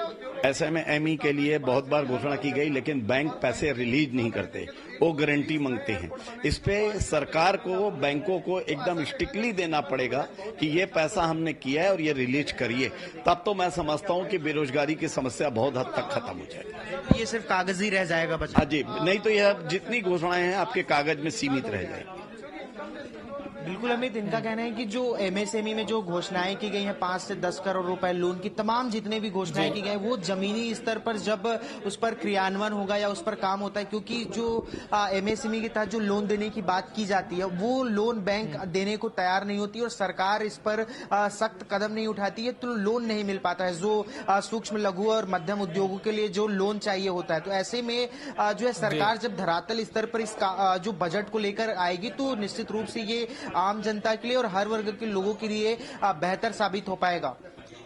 SME के लिए बहुत बार घोषणा की गई, लेकिन बैंक पैसे रिलीज नहीं करते, वो गारंटी मांगते हैं। इस पे सरकार को, बैंकों को एकदम स्ट्रिक्टली देना पड़ेगा कि ये पैसा हमने किया है और ये रिलीज करिए, तब तो मैं समझता हूं कि बेरोजगारी की समस्या बहुत हद तक खत्म हो जाएगी। ये सिर्फ कागज ही रह जाएगा बजट? हाँ जी, नहीं तो यह जितनी घोषणाएं हैं आपके कागज में सीमित रह जाएगी। बिल्कुल अमित, इनका कहना है कि जो एमएसएमई में जो घोषणाएं की गई हैं 5 से 10 करोड़ रुपए लोन की, तमाम जितने भी घोषणाएं की गई वो जमीनी स्तर पर जब उस पर क्रियान्वयन होगा या उस पर काम होता है, क्योंकि जो एमएसएमई के तहत जो लोन देने की बात की जाती है वो लोन बैंक देने को तैयार नहीं होती और सरकार इस पर सख्त कदम नहीं उठाती है, तो लोन नहीं मिल पाता है जो सूक्ष्म लघु और मध्यम उद्योगों के लिए जो लोन चाहिए होता है। तो ऐसे में जो है सरकार जब धरातल स्तर पर इस जो बजट को लेकर आएगी तो निश्चित रूप से ये आम जनता के लिए और हर वर्ग के लोगों के लिए बेहतर साबित हो पाएगा।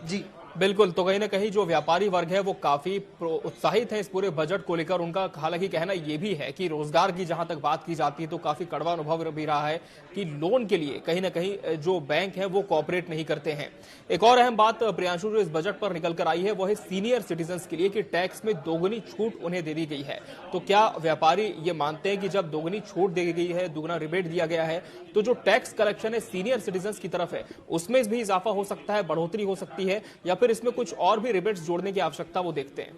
जी बिल्कुल, तो कहीं ना कहीं जो व्यापारी वर्ग है वो काफी उत्साहित है इस पूरे बजट को लेकर। उनका हालांकि कहना यह भी है कि रोजगार की जहां तक बात की जाती है तो काफी कड़वा अनुभव भी रहा है कि लोन के लिए कहीं ना कहीं जो बैंक है वो कोऑपरेट नहीं करते हैं। एक और अहम बात प्रियांशु जो इस बजट पर निकल कर आई है वो है सीनियर सिटीजन्स के लिए कि टैक्स में दोगुनी छूट उन्हें दे दी गई है। तो क्या व्यापारी ये मानते हैं कि जब दोगुनी छूट दी गई है, दुगना रिबेट दिया गया है, तो जो टैक्स कलेक्शन है सीनियर सिटीजन्स की तरफ है उसमें भी इजाफा हो सकता है, बढ़ोतरी हो सकती है, या फिर इसमें कुछ और भी रिबेट्स जोड़ने की आवश्यकता वो देखते हैं?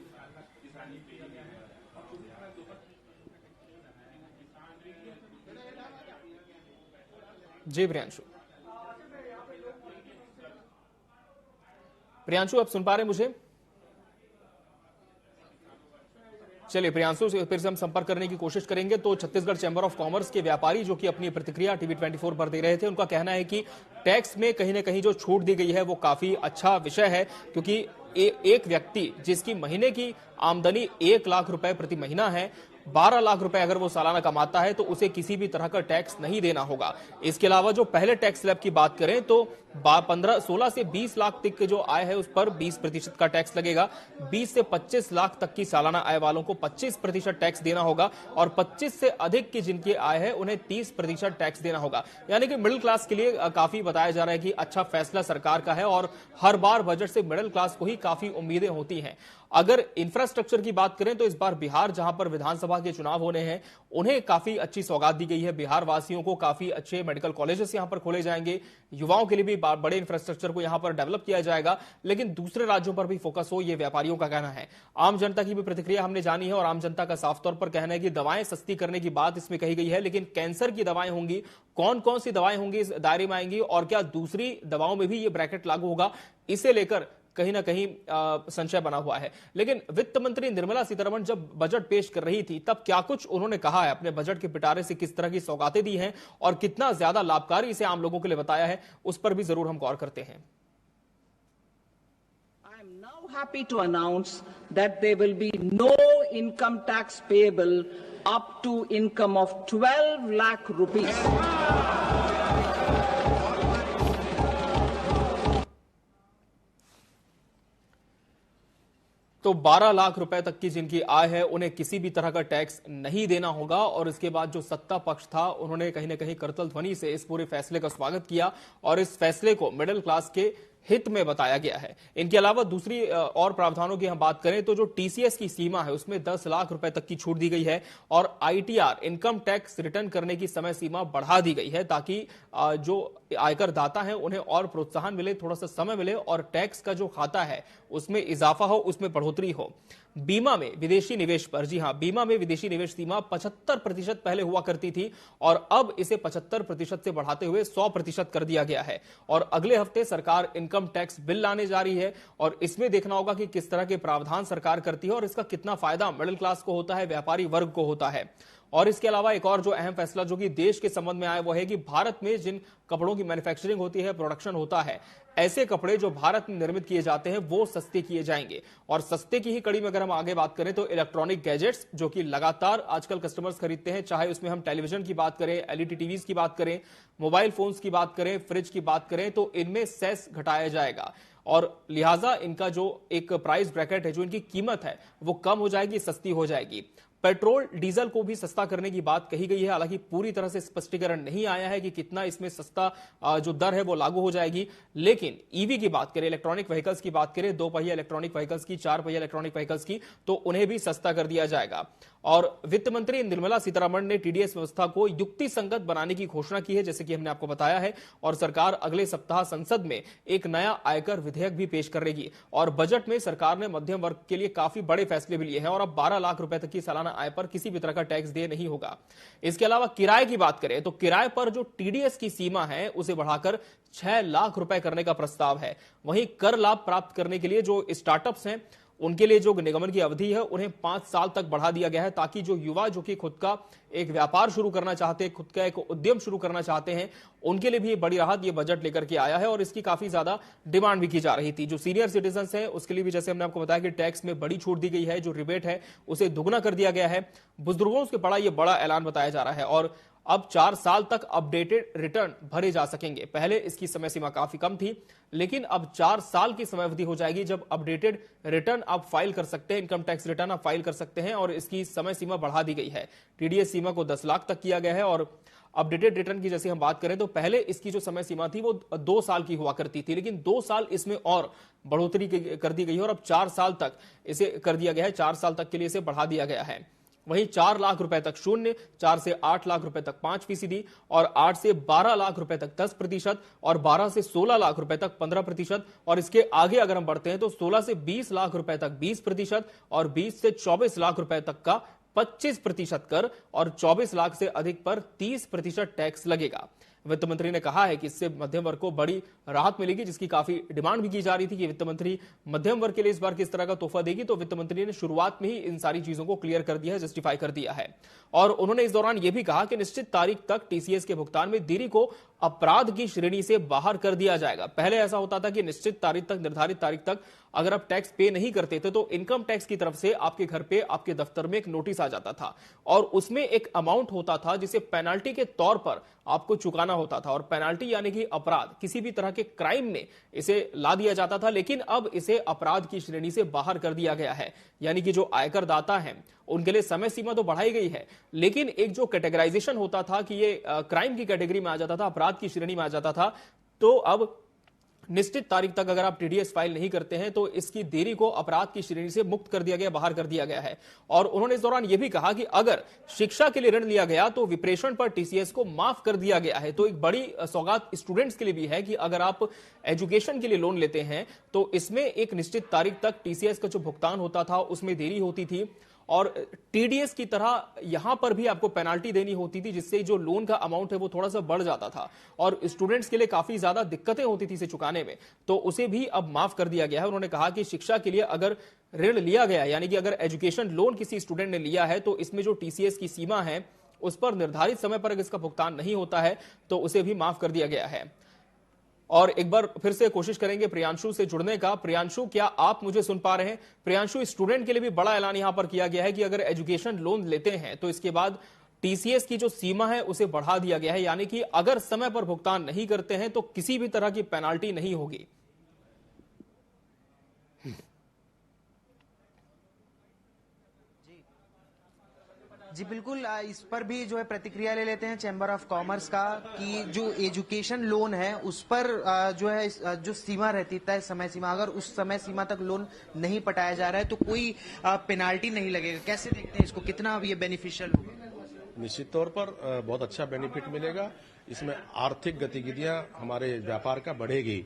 जी प्रियांशु आप सुन पा रहे हैं मुझे? चलिए प्रियांशु से फिर से हम संपर्क करने की कोशिश करेंगे। तो छत्तीसगढ़ चैंबर ऑफ कॉमर्स के व्यापारी जो कि अपनी प्रतिक्रिया टीवी 24 पर दे रहे थे, उनका कहना है कि टैक्स में कहीं ना कहीं जो छूट दी गई है वो काफी अच्छा विषय है, क्योंकि एक व्यक्ति जिसकी महीने की आमदनी 1 लाख रुपए प्रति महीना है, 12 लाख रुपए अगर वो सालाना कमाता है तो उसे किसी भी तरह का टैक्स नहीं देना होगा। इसके अलावा जो पहले टैक्स स्लैब की बात करें तो 16 से 20 लाख तक की जो आय है उस पर 20% का टैक्स लगेगा। 20 से 25 लाख तक की सालाना आय वालों को 25% टैक्स देना होगा और 25 से अधिक की जिनकी आय है उन्हें 30% टैक्स देना होगा। यानी कि मिडिल क्लास के लिए काफी बताया जा रहा है कि अच्छा फैसला सरकार का है और हर बार बजट से मिडिल क्लास को ही काफी उम्मीदें होती हैं। अगर इंफ्रास्ट्रक्चर की बात करें तो इस बार बिहार जहां पर विधानसभा के चुनाव होने हैं उन्हें काफी अच्छी सौगात दी गई है। बिहार वासियों को काफी अच्छे मेडिकल कॉलेजेस यहां पर खोले जाएंगे, युवाओं के लिए भी बड़े इंफ्रास्ट्रक्चर को यहां पर डेवलप किया जाएगा, लेकिन दूसरे राज्यों पर भी फोकस हो, ये व्यापारियों का कहना है। आम जनता की भी प्रतिक्रिया हमने जानी है और आम जनता का साफ तौर पर कहना है कि दवाएं सस्ती करने की बात इसमें कही गई है, लेकिन कैंसर की दवाएं होंगी, कौन कौन सी दवाएं होंगी इस दायरे में आएंगी और क्या दूसरी दवाओं में भी ये ब्रैकेट लागू होगा, इसे लेकर कहीं ना कहीं संशय बना हुआ है। लेकिन वित्त मंत्री निर्मला सीतारमण जब बजट पेश कर रही थी तब क्या कुछ उन्होंने कहा है, अपने बजट के पिटारे से किस तरह की सौगातें दी हैं और कितना ज्यादा लाभकारी इसे आम लोगों के लिए बताया है, उस पर भी जरूर हम गौर करते हैं। I am now happy to announce that there will be no income tax payable up to income of 12 lakh rupees. तो 12 लाख रुपए तक की जिनकी आय है उन्हें किसी भी तरह का टैक्स नहीं देना होगा। और इसके बाद जो सत्ता पक्ष था उन्होंने कहीं ना कहीं करतल ध्वनि से इस पूरे फैसले का स्वागत किया और इस फैसले को मिडिल क्लास के हित में बताया गया है। इनके अलावा दूसरी और प्रावधानों की हम बात करें तो जो टीसीएस की सीमा है उसमें 10 लाख रुपए तक की छूट दी गई है और आईटीआर इनकम टैक्स रिटर्न करने की समय सीमा बढ़ा दी गई है ताकि जो आयकर दाता है उन्हें और प्रोत्साहन मिले, थोड़ा सा समय मिले और टैक्स का जो खाता है उसमें इजाफा हो, उसमें बढ़ोतरी हो। बीमा में विदेशी निवेश पर, जी हां, बीमा में विदेशी निवेश सीमा 75% पहले हुआ करती थी और अब इसे 75% से बढ़ाते हुए 100% कर दिया गया है। और अगले हफ्ते सरकार इनकम टैक्स बिल लाने जा रही है और इसमें देखना होगा कि किस तरह के प्रावधान सरकार करती है और इसका कितना फायदा मिडिल क्लास को होता है, व्यापारी वर्ग को होता है। और इसके अलावा एक और जो अहम फैसला जो कि देश के संबंध में आया वो है कि भारत में जिन कपड़ों की मैन्युफैक्चरिंग होती है, प्रोडक्शन होता है, ऐसे कपड़े जो भारत में निर्मित किए जाते हैं वो सस्ते किए जाएंगे। और सस्ते की ही कड़ी में अगर हम आगे बात करें तो इलेक्ट्रॉनिक गैजेट्स जो कि लगातार आजकल कस्टमर्स खरीदते हैं, चाहे उसमें हम टेलीविजन की बात करें, एलईडी टीवीज की बात करें, मोबाइल फोन्स की बात करें, फ्रिज की बात करें, तो इनमें सेस घटाया जाएगा और लिहाजा इनका जो एक प्राइस ब्रैकेट है, जो इनकी कीमत है वो कम हो जाएगी, सस्ती हो जाएगी। पेट्रोल डीजल को भी सस्ता करने की बात कही गई है, हालांकि पूरी तरह से स्पष्टीकरण नहीं आया है कि कितना इसमें सस्ता जो दर है वो लागू हो जाएगी। लेकिन ईवी की बात करें, इलेक्ट्रॉनिक व्हीकल्स की बात करें, 2 पहिया इलेक्ट्रॉनिक व्हीकल्स की, 4 पहिया इलेक्ट्रॉनिक व्हीकल्स की, तो उन्हें भी सस्ता कर दिया जाएगा। और वित्त मंत्री निर्मला सीतारमण ने टीडीएस व्यवस्था को युक्ति संगत बनाने की घोषणा की है, जैसे कि हमने आपको बताया है। और सरकार अगले सप्ताह संसद में एक नया आयकर विधेयक भी पेश करेगी। और बजट में सरकार ने मध्यम वर्ग के लिए काफी बड़े फैसले भी लिए हैं और अब 12 लाख रुपए तक की सालाना आय पर किसी भी तरह का टैक्स देय नहीं होगा। इसके अलावा किराए की बात करें तो किराए पर जो टीडीएस की सीमा है उसे बढ़ाकर 6 लाख रुपए करने का प्रस्ताव है। वहीं कर लाभ प्राप्त करने के लिए जो स्टार्टअप्स हैं उनके लिए जो निगमन की अवधि है उन्हें 5 साल तक बढ़ा दिया गया है, ताकि जो युवा जो कि खुद का एक व्यापार शुरू करना चाहते हैं, खुद का एक उद्यम शुरू करना चाहते हैं, उनके लिए भी ये बड़ी राहत ये बजट लेकर के आया है। और इसकी काफी ज्यादा डिमांड भी की जा रही थी। जो सीनियर सिटीजन हैं उसके लिए भी जैसे हमने आपको बताया कि टैक्स में बड़ी छूट दी गई है, जो रिबेट है उसे दुगना कर दिया गया है। बुजुर्गों के बड़ा ये बड़ा ऐलान बताया जा रहा है। और अब 4 साल तक अपडेटेड रिटर्न भरे जा सकेंगे। पहले इसकी समय सीमा काफी कम थी, लेकिन अब 4 साल की समय अवधि हो जाएगी जब अपडेटेड रिटर्न आप फाइल कर सकते हैं, इनकम टैक्स रिटर्न आप फाइल कर सकते हैं। और इसकी समय सीमा बढ़ा दी गई है। टीडीएस सीमा को 10 लाख तक किया गया है। और अपडेटेड रिटर्न की जैसे हम बात करें तो पहले इसकी जो समय सीमा थी वो 2 साल की हुआ करती थी, लेकिन 2 साल इसमें और बढ़ोतरी कर दी गई है और अब 4 साल तक इसे कर दिया गया है। 4 साल तक के लिए इसे बढ़ा दिया गया है। वहीं 4 लाख रुपए तक 0, 4 से 8 लाख रुपए तक 5% और 8 से 12 लाख रुपए तक 10% और 12 से 16 लाख रुपए तक 15%। और इसके आगे अगर हम बढ़ते हैं तो 16 से 20 लाख रुपए तक 20% और 20 से 24 लाख रुपए तक का 25% कर और 24 लाख से अधिक पर 30% टैक्स लगेगा। वित्त मंत्री ने कहा है कि इससे मध्यम वर्ग को बड़ी राहत मिलेगी, जिसकी काफी डिमांड भी की जा रही थी कि वित्त मंत्री मध्यम वर्ग के लिए इस बार किस तरह का तोहफा देगी। तो वित्त मंत्री ने शुरुआत में ही इन सारी चीजों को क्लियर कर दिया है, जस्टिफाई कर दिया है। और उन्होंने इस दौरान यह भी कहा कि निश्चित तारीख तक टीसीएस के भुगतान में देरी को अपराध की श्रेणी से बाहर कर दिया जाएगा। पहले ऐसा होता था कि निश्चित तारीख तक, निर्धारित तारीख तक अगर आप टैक्स पे नहीं करते थे तो इनकम टैक्स की तरफ से आपके घर पे, आपके दफ्तर में एक नोटिस आ जाता था और उसमें एक अमाउंट होता था जिसे पेनाल्टी के तौर पर आपको चुकाना होता था। और पेनाल्टी यानी कि अपराध, किसी भी तरह के क्राइम में इसे ला दिया जाता था, लेकिन अब इसे अपराध की श्रेणी से बाहर कर दिया गया है। यानी कि जो आयकर दाता हैं उनके लिए समय सीमा तो बढ़ाई गई है, लेकिन एक जो कैटेगराइजेशन होता था कि ये क्राइम की कैटेगरी में आ जाता था, अपराध की श्रेणी में आ जाता था, तो अब निश्चित तारीख तक अगर आप टीडीएस फाइल नहीं करते हैं तो इसकी देरी को अपराध की श्रेणी से मुक्त कर दिया गया, बाहर कर दिया गया है। और उन्होंने इस दौरान यह भी कहा कि अगर शिक्षा के लिए ऋण लिया गया तो विप्रेषण पर टीसीएस को माफ कर दिया गया है। तो एक बड़ी सौगात स्टूडेंट्स के लिए भी है कि अगर आप एजुकेशन के लिए लोन लेते हैं तो इसमें एक निश्चित तारीख तक टीसीएस का जो भुगतान होता था उसमें देरी होती थी और टीडीएस की तरह यहां पर भी आपको पेनाल्टी देनी होती थी, जिससे जो लोन का अमाउंट है वो थोड़ा सा बढ़ जाता था और स्टूडेंट्स के लिए काफी ज्यादा दिक्कतें होती थी इसे चुकाने में। तो उसे भी अब माफ कर दिया गया है। उन्होंने कहा कि शिक्षा के लिए अगर ऋण लिया गया, यानी कि अगर एजुकेशन लोन किसी स्टूडेंट ने लिया है तो इसमें जो टीसीएस की सीमा है उस पर निर्धारित समय पर अगर इसका भुगतान नहीं होता है तो उसे भी माफ कर दिया गया है। और एक बार फिर से कोशिश करेंगे प्रियांशु से जुड़ने का। प्रियांशु, क्या आप मुझे सुन पा रहे हैं? प्रियांशु, स्टूडेंट के लिए भी बड़ा ऐलान यहां पर किया गया है कि अगर एजुकेशन लोन लेते हैं तो इसके बाद टीसीएस की जो सीमा है उसे बढ़ा दिया गया है, यानी कि अगर समय पर भुगतान नहीं करते हैं तो किसी भी तरह की पेनाल्टी नहीं होगी। जी बिल्कुल, इस पर भी जो है प्रतिक्रिया ले लेते हैं चैम्बर ऑफ कॉमर्स का कि जो एजुकेशन लोन है उस पर जो है जो सीमा रहती है, समय सीमा, अगर उस समय सीमा तक लोन नहीं पटाया जा रहा है तो कोई पेनाल्टी नहीं लगेगा। कैसे देखते हैं इसको, कितना ये बेनिफिशियल होगा? निश्चित तौर पर बहुत अच्छा बेनिफिट मिलेगा। इसमें आर्थिक गतिविधियां हमारे व्यापार का बढ़ेगी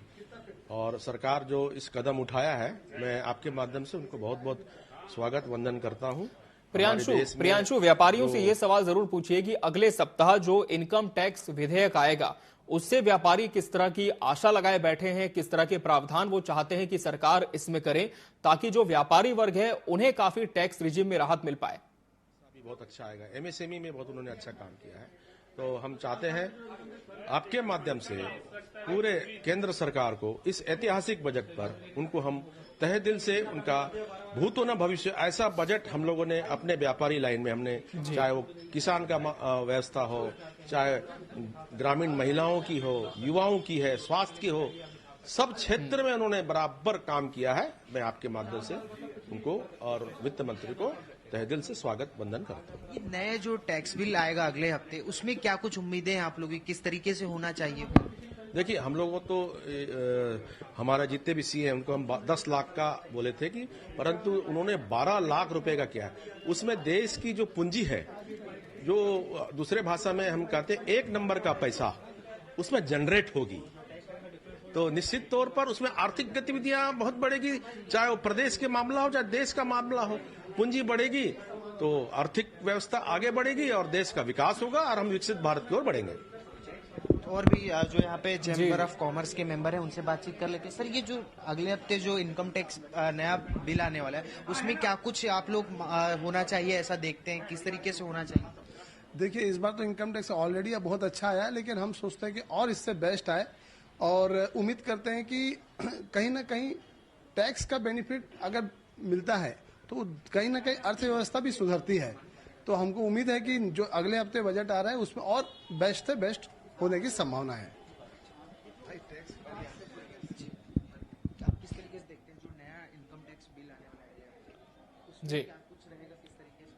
और सरकार जो इस कदम उठाया है मैं आपके माध्यम से उनको बहुत बहुत स्वागत वंदन करता हूं। प्रियांशु, व्यापारियों से यह सवाल जरूर पूछिए कि अगले सप्ताह जो इनकम टैक्स विधेयक आएगा उससे व्यापारी किस तरह की आशा लगाए बैठे हैं, किस तरह के प्रावधान वो चाहते हैं कि सरकार इसमें करे ताकि जो व्यापारी वर्ग है उन्हें काफी टैक्स रिजिम में राहत मिल पाए। बहुत अच्छा आएगा, एमएसएमई में बहुत उन्होंने अच्छा काम किया है, तो हम चाहते हैं आपके माध्यम से पूरे केंद्र सरकार को इस ऐतिहासिक बजट पर उनको हम तहे दिल से उनका भूत हो न भविष्य ऐसा बजट हम लोगों ने अपने व्यापारी लाइन में हमने, चाहे वो किसान का व्यवस्था हो, चाहे ग्रामीण महिलाओं की हो, युवाओं की है, स्वास्थ्य की हो, सब क्षेत्र में उन्होंने बराबर काम किया है। मैं आपके माध्यम से उनको और वित्त मंत्री को तहे दिल से स्वागत वंदन करता हूँ। ये नए जो टैक्स बिल आएगा अगले हफ्ते, उसमें क्या कुछ उम्मीदें हैं आप लोगों की, किस तरीके से होना चाहिए? देखिए, हम लोगों तो हमारा जितने भी सी हैं उनको हम 10 लाख का बोले थे कि, परंतु उन्होंने 12 लाख रुपए का किया है। उसमें देश की जो पूंजी है, जो दूसरे भाषा में हम कहते हैं 1 नंबर का पैसा, उसमें जनरेट होगी, तो निश्चित तौर पर उसमें आर्थिक गतिविधियां बहुत बढ़ेगी, चाहे वो प्रदेश के मामला हो चाहे देश का मामला हो। पूंजी बढ़ेगी तो आर्थिक व्यवस्था आगे बढ़ेगी और देश का विकास होगा और हम विकसित भारत की ओर बढ़ेंगे। और भी जो यहाँ पे चैम्बर ऑफ कॉमर्स के मेंबर हैं उनसे बातचीत कर लेते हैं। सर, ये जो अगले हफ्ते जो इनकम टैक्स नया बिल आने वाला है, उसमें क्या कुछ आप लोग होना चाहिए ऐसा देखते हैं, किस तरीके से होना चाहिए? देखिए, इस बार तो इनकम टैक्स ऑलरेडी बहुत अच्छा आया है, लेकिन हम सोचते हैं कि और इससे बेस्ट आए और उम्मीद करते हैं कि कहीं ना कहीं टैक्स का बेनिफिट अगर मिलता है तो कहीं ना कहीं अर्थव्यवस्था भी सुधरती है। तो हमको उम्मीद है कि जो अगले हफ्ते बजट आ रहा है उसमें और बेस्ट से बेस्ट होने की संभावना है। आप किस तरीके से देखते हैं जो नया इनकम टैक्स बिल आने वाला है? जी,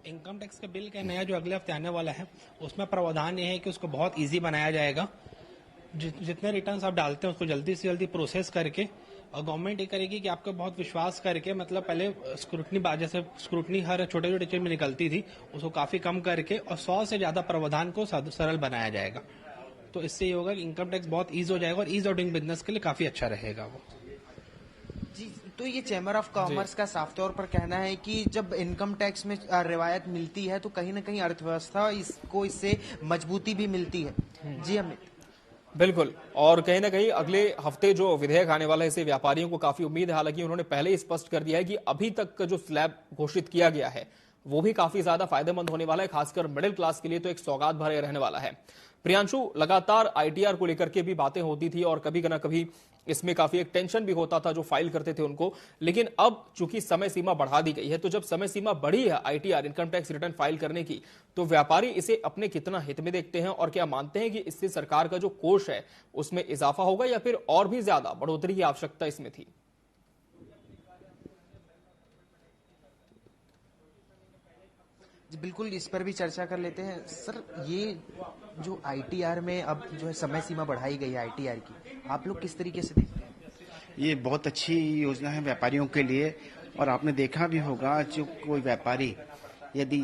इनकम टैक्स का बिल का नया जो अगले हफ्ते आने वाला है, उसमें प्रावधान ये है कि उसको बहुत इजी बनाया जाएगा। जितने रिटर्न्स आप डालते हैं उसको जल्दी से जल्दी प्रोसेस करके, और गवर्नमेंट ये करेगी कि आपको बहुत विश्वास करके, मतलब पहले जैसे स्क्रूटनी हर छोटे छोटे चीज में निकलती थी, उसको काफी कम करके और 100 से ज्यादा प्रावधान को सरल बनाया जाएगा। तो इससे ये होगा कि इनकम टैक्स बहुत ईज हो जाएगा और ईज ऑफ डूइंग बिजनेस के लिए काफी अच्छा रहेगा वो। जी, तो ये चैम्बर ऑफ कॉमर्स का साफ तौर पर कहना है कि जब इनकम टैक्स में रिवायत मिलती है तो कहीं ना कहीं अर्थव्यवस्था इससे मजबूती भी मिलती है। जी अमित। बिल्कुल, और कहीं ना कहीं अगले हफ्ते जो विधेयक आने वाला है इससे व्यापारियों को काफी उम्मीद है। हालांकि उन्होंने पहले ही स्पष्ट कर दिया है कि अभी तक का जो स्लैब घोषित किया गया है वो भी काफी ज्यादा फायदेमंद होने वाला है, खासकर मिडिल क्लास के लिए तो एक सौगात भरे रहने वाला है। प्रियांशु, लगातार आईटीआर को लेकर के भी बातें होती थी और कभी ना कभी इसमें काफी एक टेंशन भी होता था जो फाइल करते थे उनको, लेकिन अब चूंकि समय सीमा बढ़ा दी गई है, तो जब समय सीमा बढ़ी है ITR income tax return file करने की, तो व्यापारी इसे अपने कितना हित में देखते हैं और क्या मानते हैं कि इससे सरकार का जो कोष है उसमें इजाफा होगा या फिर और भी ज्यादा बढ़ोतरी की आवश्यकता इसमें थी? बिल्कुल, इस पर भी चर्चा कर लेते हैं। सर, ये जो आईटीआर में अब जो है समय सीमा बढ़ाई गई है आईटीआर की, आप लोग किस तरीके से देखते हैं? ये बहुत अच्छी योजना है व्यापारियों के लिए, और आपने देखा भी होगा जो कोई व्यापारी यदि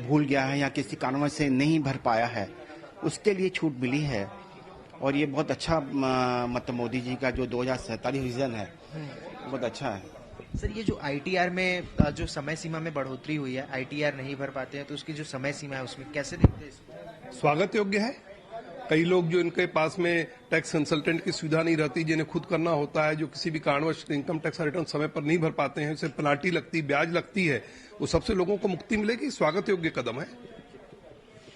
भूल गया है या किसी कारणवश से नहीं भर पाया है, उसके लिए छूट मिली है। और ये बहुत अच्छा, मतलब मोदी जी का जो 2047 विजन है बहुत अच्छा है। सर, ये जो आईटीआर में जो समय सीमा में बढ़ोतरी हुई है, आईटीआर नहीं भर पाते हैं तो उसकी जो समय सीमा है उसमें कैसे देखते हैं इसको? स्वागत योग्य है। कई लोग जो इनके पास में टैक्स कंसल्टेंट की सुविधा नहीं रहती, जिन्हें खुद करना होता है, जो किसी भी कारणवश इनकम टैक्स रिटर्न समय पर नहीं भर पाते हैं, उसे पेनाल्टी लगती, ब्याज लगती है, वो सबसे लोगों को मुक्ति मिलेगी। स्वागत योग्य कदम है।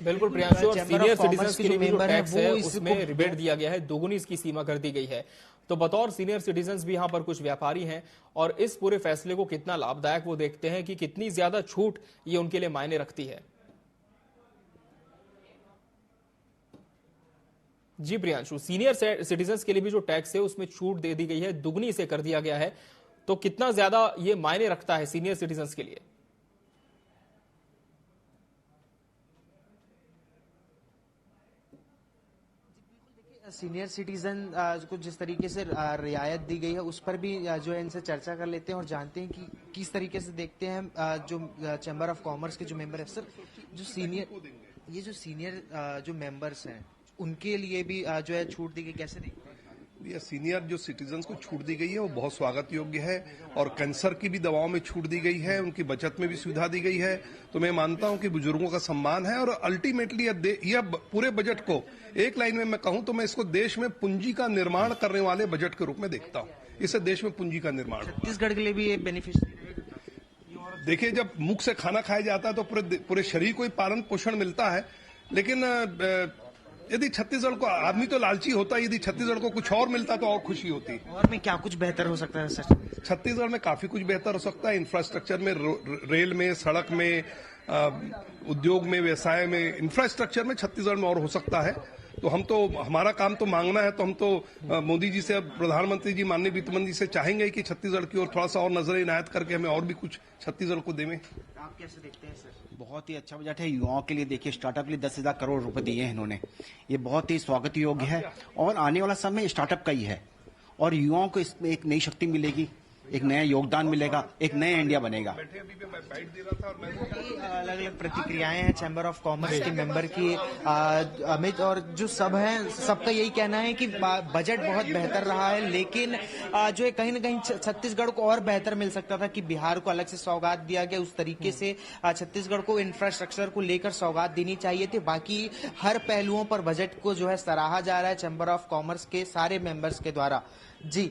बिल्कुल प्रियांशु, और सीनियर सिटीजन्स के लिए जो टैक्स है उसमें रिबेट दिया गया है, दोगुनी इसकी सीमा कर दी गई है। तो बतौर सीनियर सिटीजन्स भी यहाँ पर कुछ व्यापारी हैं और इस पूरे फैसले को कितना लाभदायक वो देखते हैं कि कितनी ज्यादा छूट ये उनके लिए मायने रखती है। जी प्रियांशु, सीनियर सिटीजन्स के लिए भी जो टैक्स है उसमें छूट दे दी गई है, दुगनी से कर दिया गया है, तो कितना ज्यादा ये मायने रखता है सीनियर सिटीजन्स के लिए? सीनियर सिटीजन को जिस तरीके से रियायत दी गई है उस पर भी जो है इनसे चर्चा कर लेते हैं और जानते हैं कि किस तरीके से देखते हैं जो चैम्बर ऑफ कॉमर्स के जो मेंबर है। सर, जो सीनियर जो मेंबर्स हैं उनके लिए भी जो है छूट दी गई, कैसे देखते हैं? ये सीनियर जो सिटीजन्स को छूट दी गई है वो बहुत स्वागत योग्य है, और कैंसर की भी दवाओं में छूट दी गई है, उनकी बचत में भी सुविधा दी गई है। तो मैं मानता हूं कि बुजुर्गों का सम्मान है, और अल्टीमेटली यह पूरे बजट को एक लाइन में मैं कहूं तो मैं इसको देश में पूंजी का निर्माण करने वाले बजट के रूप में देखता हूं। इससे देश में पूंजी का निर्माण। छत्तीसगढ़ के लिए भी ये बेनिफिशियरी। देखिए, जब मुख से खाना खाया जाता है तो पूरे शरीर को ही पालन पोषण मिलता है, लेकिन यदि छत्तीसगढ़ को, आदमी तो लालची होता है, यदि छत्तीसगढ़ को कुछ और मिलता तो और खुशी होती। और में क्या कुछ बेहतर हो सकता है सर? छत्तीसगढ़ में काफी कुछ बेहतर हो सकता है। इंफ्रास्ट्रक्चर में, रेल में, सड़क में, उद्योग में, व्यवसाय में, इंफ्रास्ट्रक्चर में छत्तीसगढ़ में और हो सकता है। तो हम तो, हमारा काम तो मांगना है, तो हम तो मोदी जी से, प्रधानमंत्री जी, माननीय वित्त मंत्री से चाहेंगे कि छत्तीसगढ़ की ओर थोड़ा सा और नजर इनायत करके हमें और भी कुछ छत्तीसगढ़ को देवें। आप कैसे देखते हैं सर? बहुत ही अच्छा बजट है युवाओं के लिए। देखिए स्टार्टअप के लिए 10,000 करोड़ रुपए दिए हैं इन्होंने, ये बहुत ही स्वागत योग्य है और आने वाला समय स्टार्टअप का ही है और युवाओं को इसमें एक नई शक्ति मिलेगी, एक नया योगदान मिलेगा, एक नया इंडिया बनेगा। अलग अलग प्रतिक्रियाएं हैं चैम्बर ऑफ कॉमर्स के मेंबर की, अमित और जो सब हैं सबका यही कहना है कि बजट बहुत बेहतर रहा है, लेकिन जो है कहीं ना कहीं छत्तीसगढ़ को और बेहतर मिल सकता था कि बिहार को अलग से सौगात दिया गया, उस तरीके से छत्तीसगढ़ को इंफ्रास्ट्रक्चर को लेकर सौगात देनी चाहिए थी। बाकी हर पहलुओं पर बजट को जो है सराहा जा रहा है चैम्बर ऑफ कॉमर्स के सारे मेंबर्स के द्वारा। जी,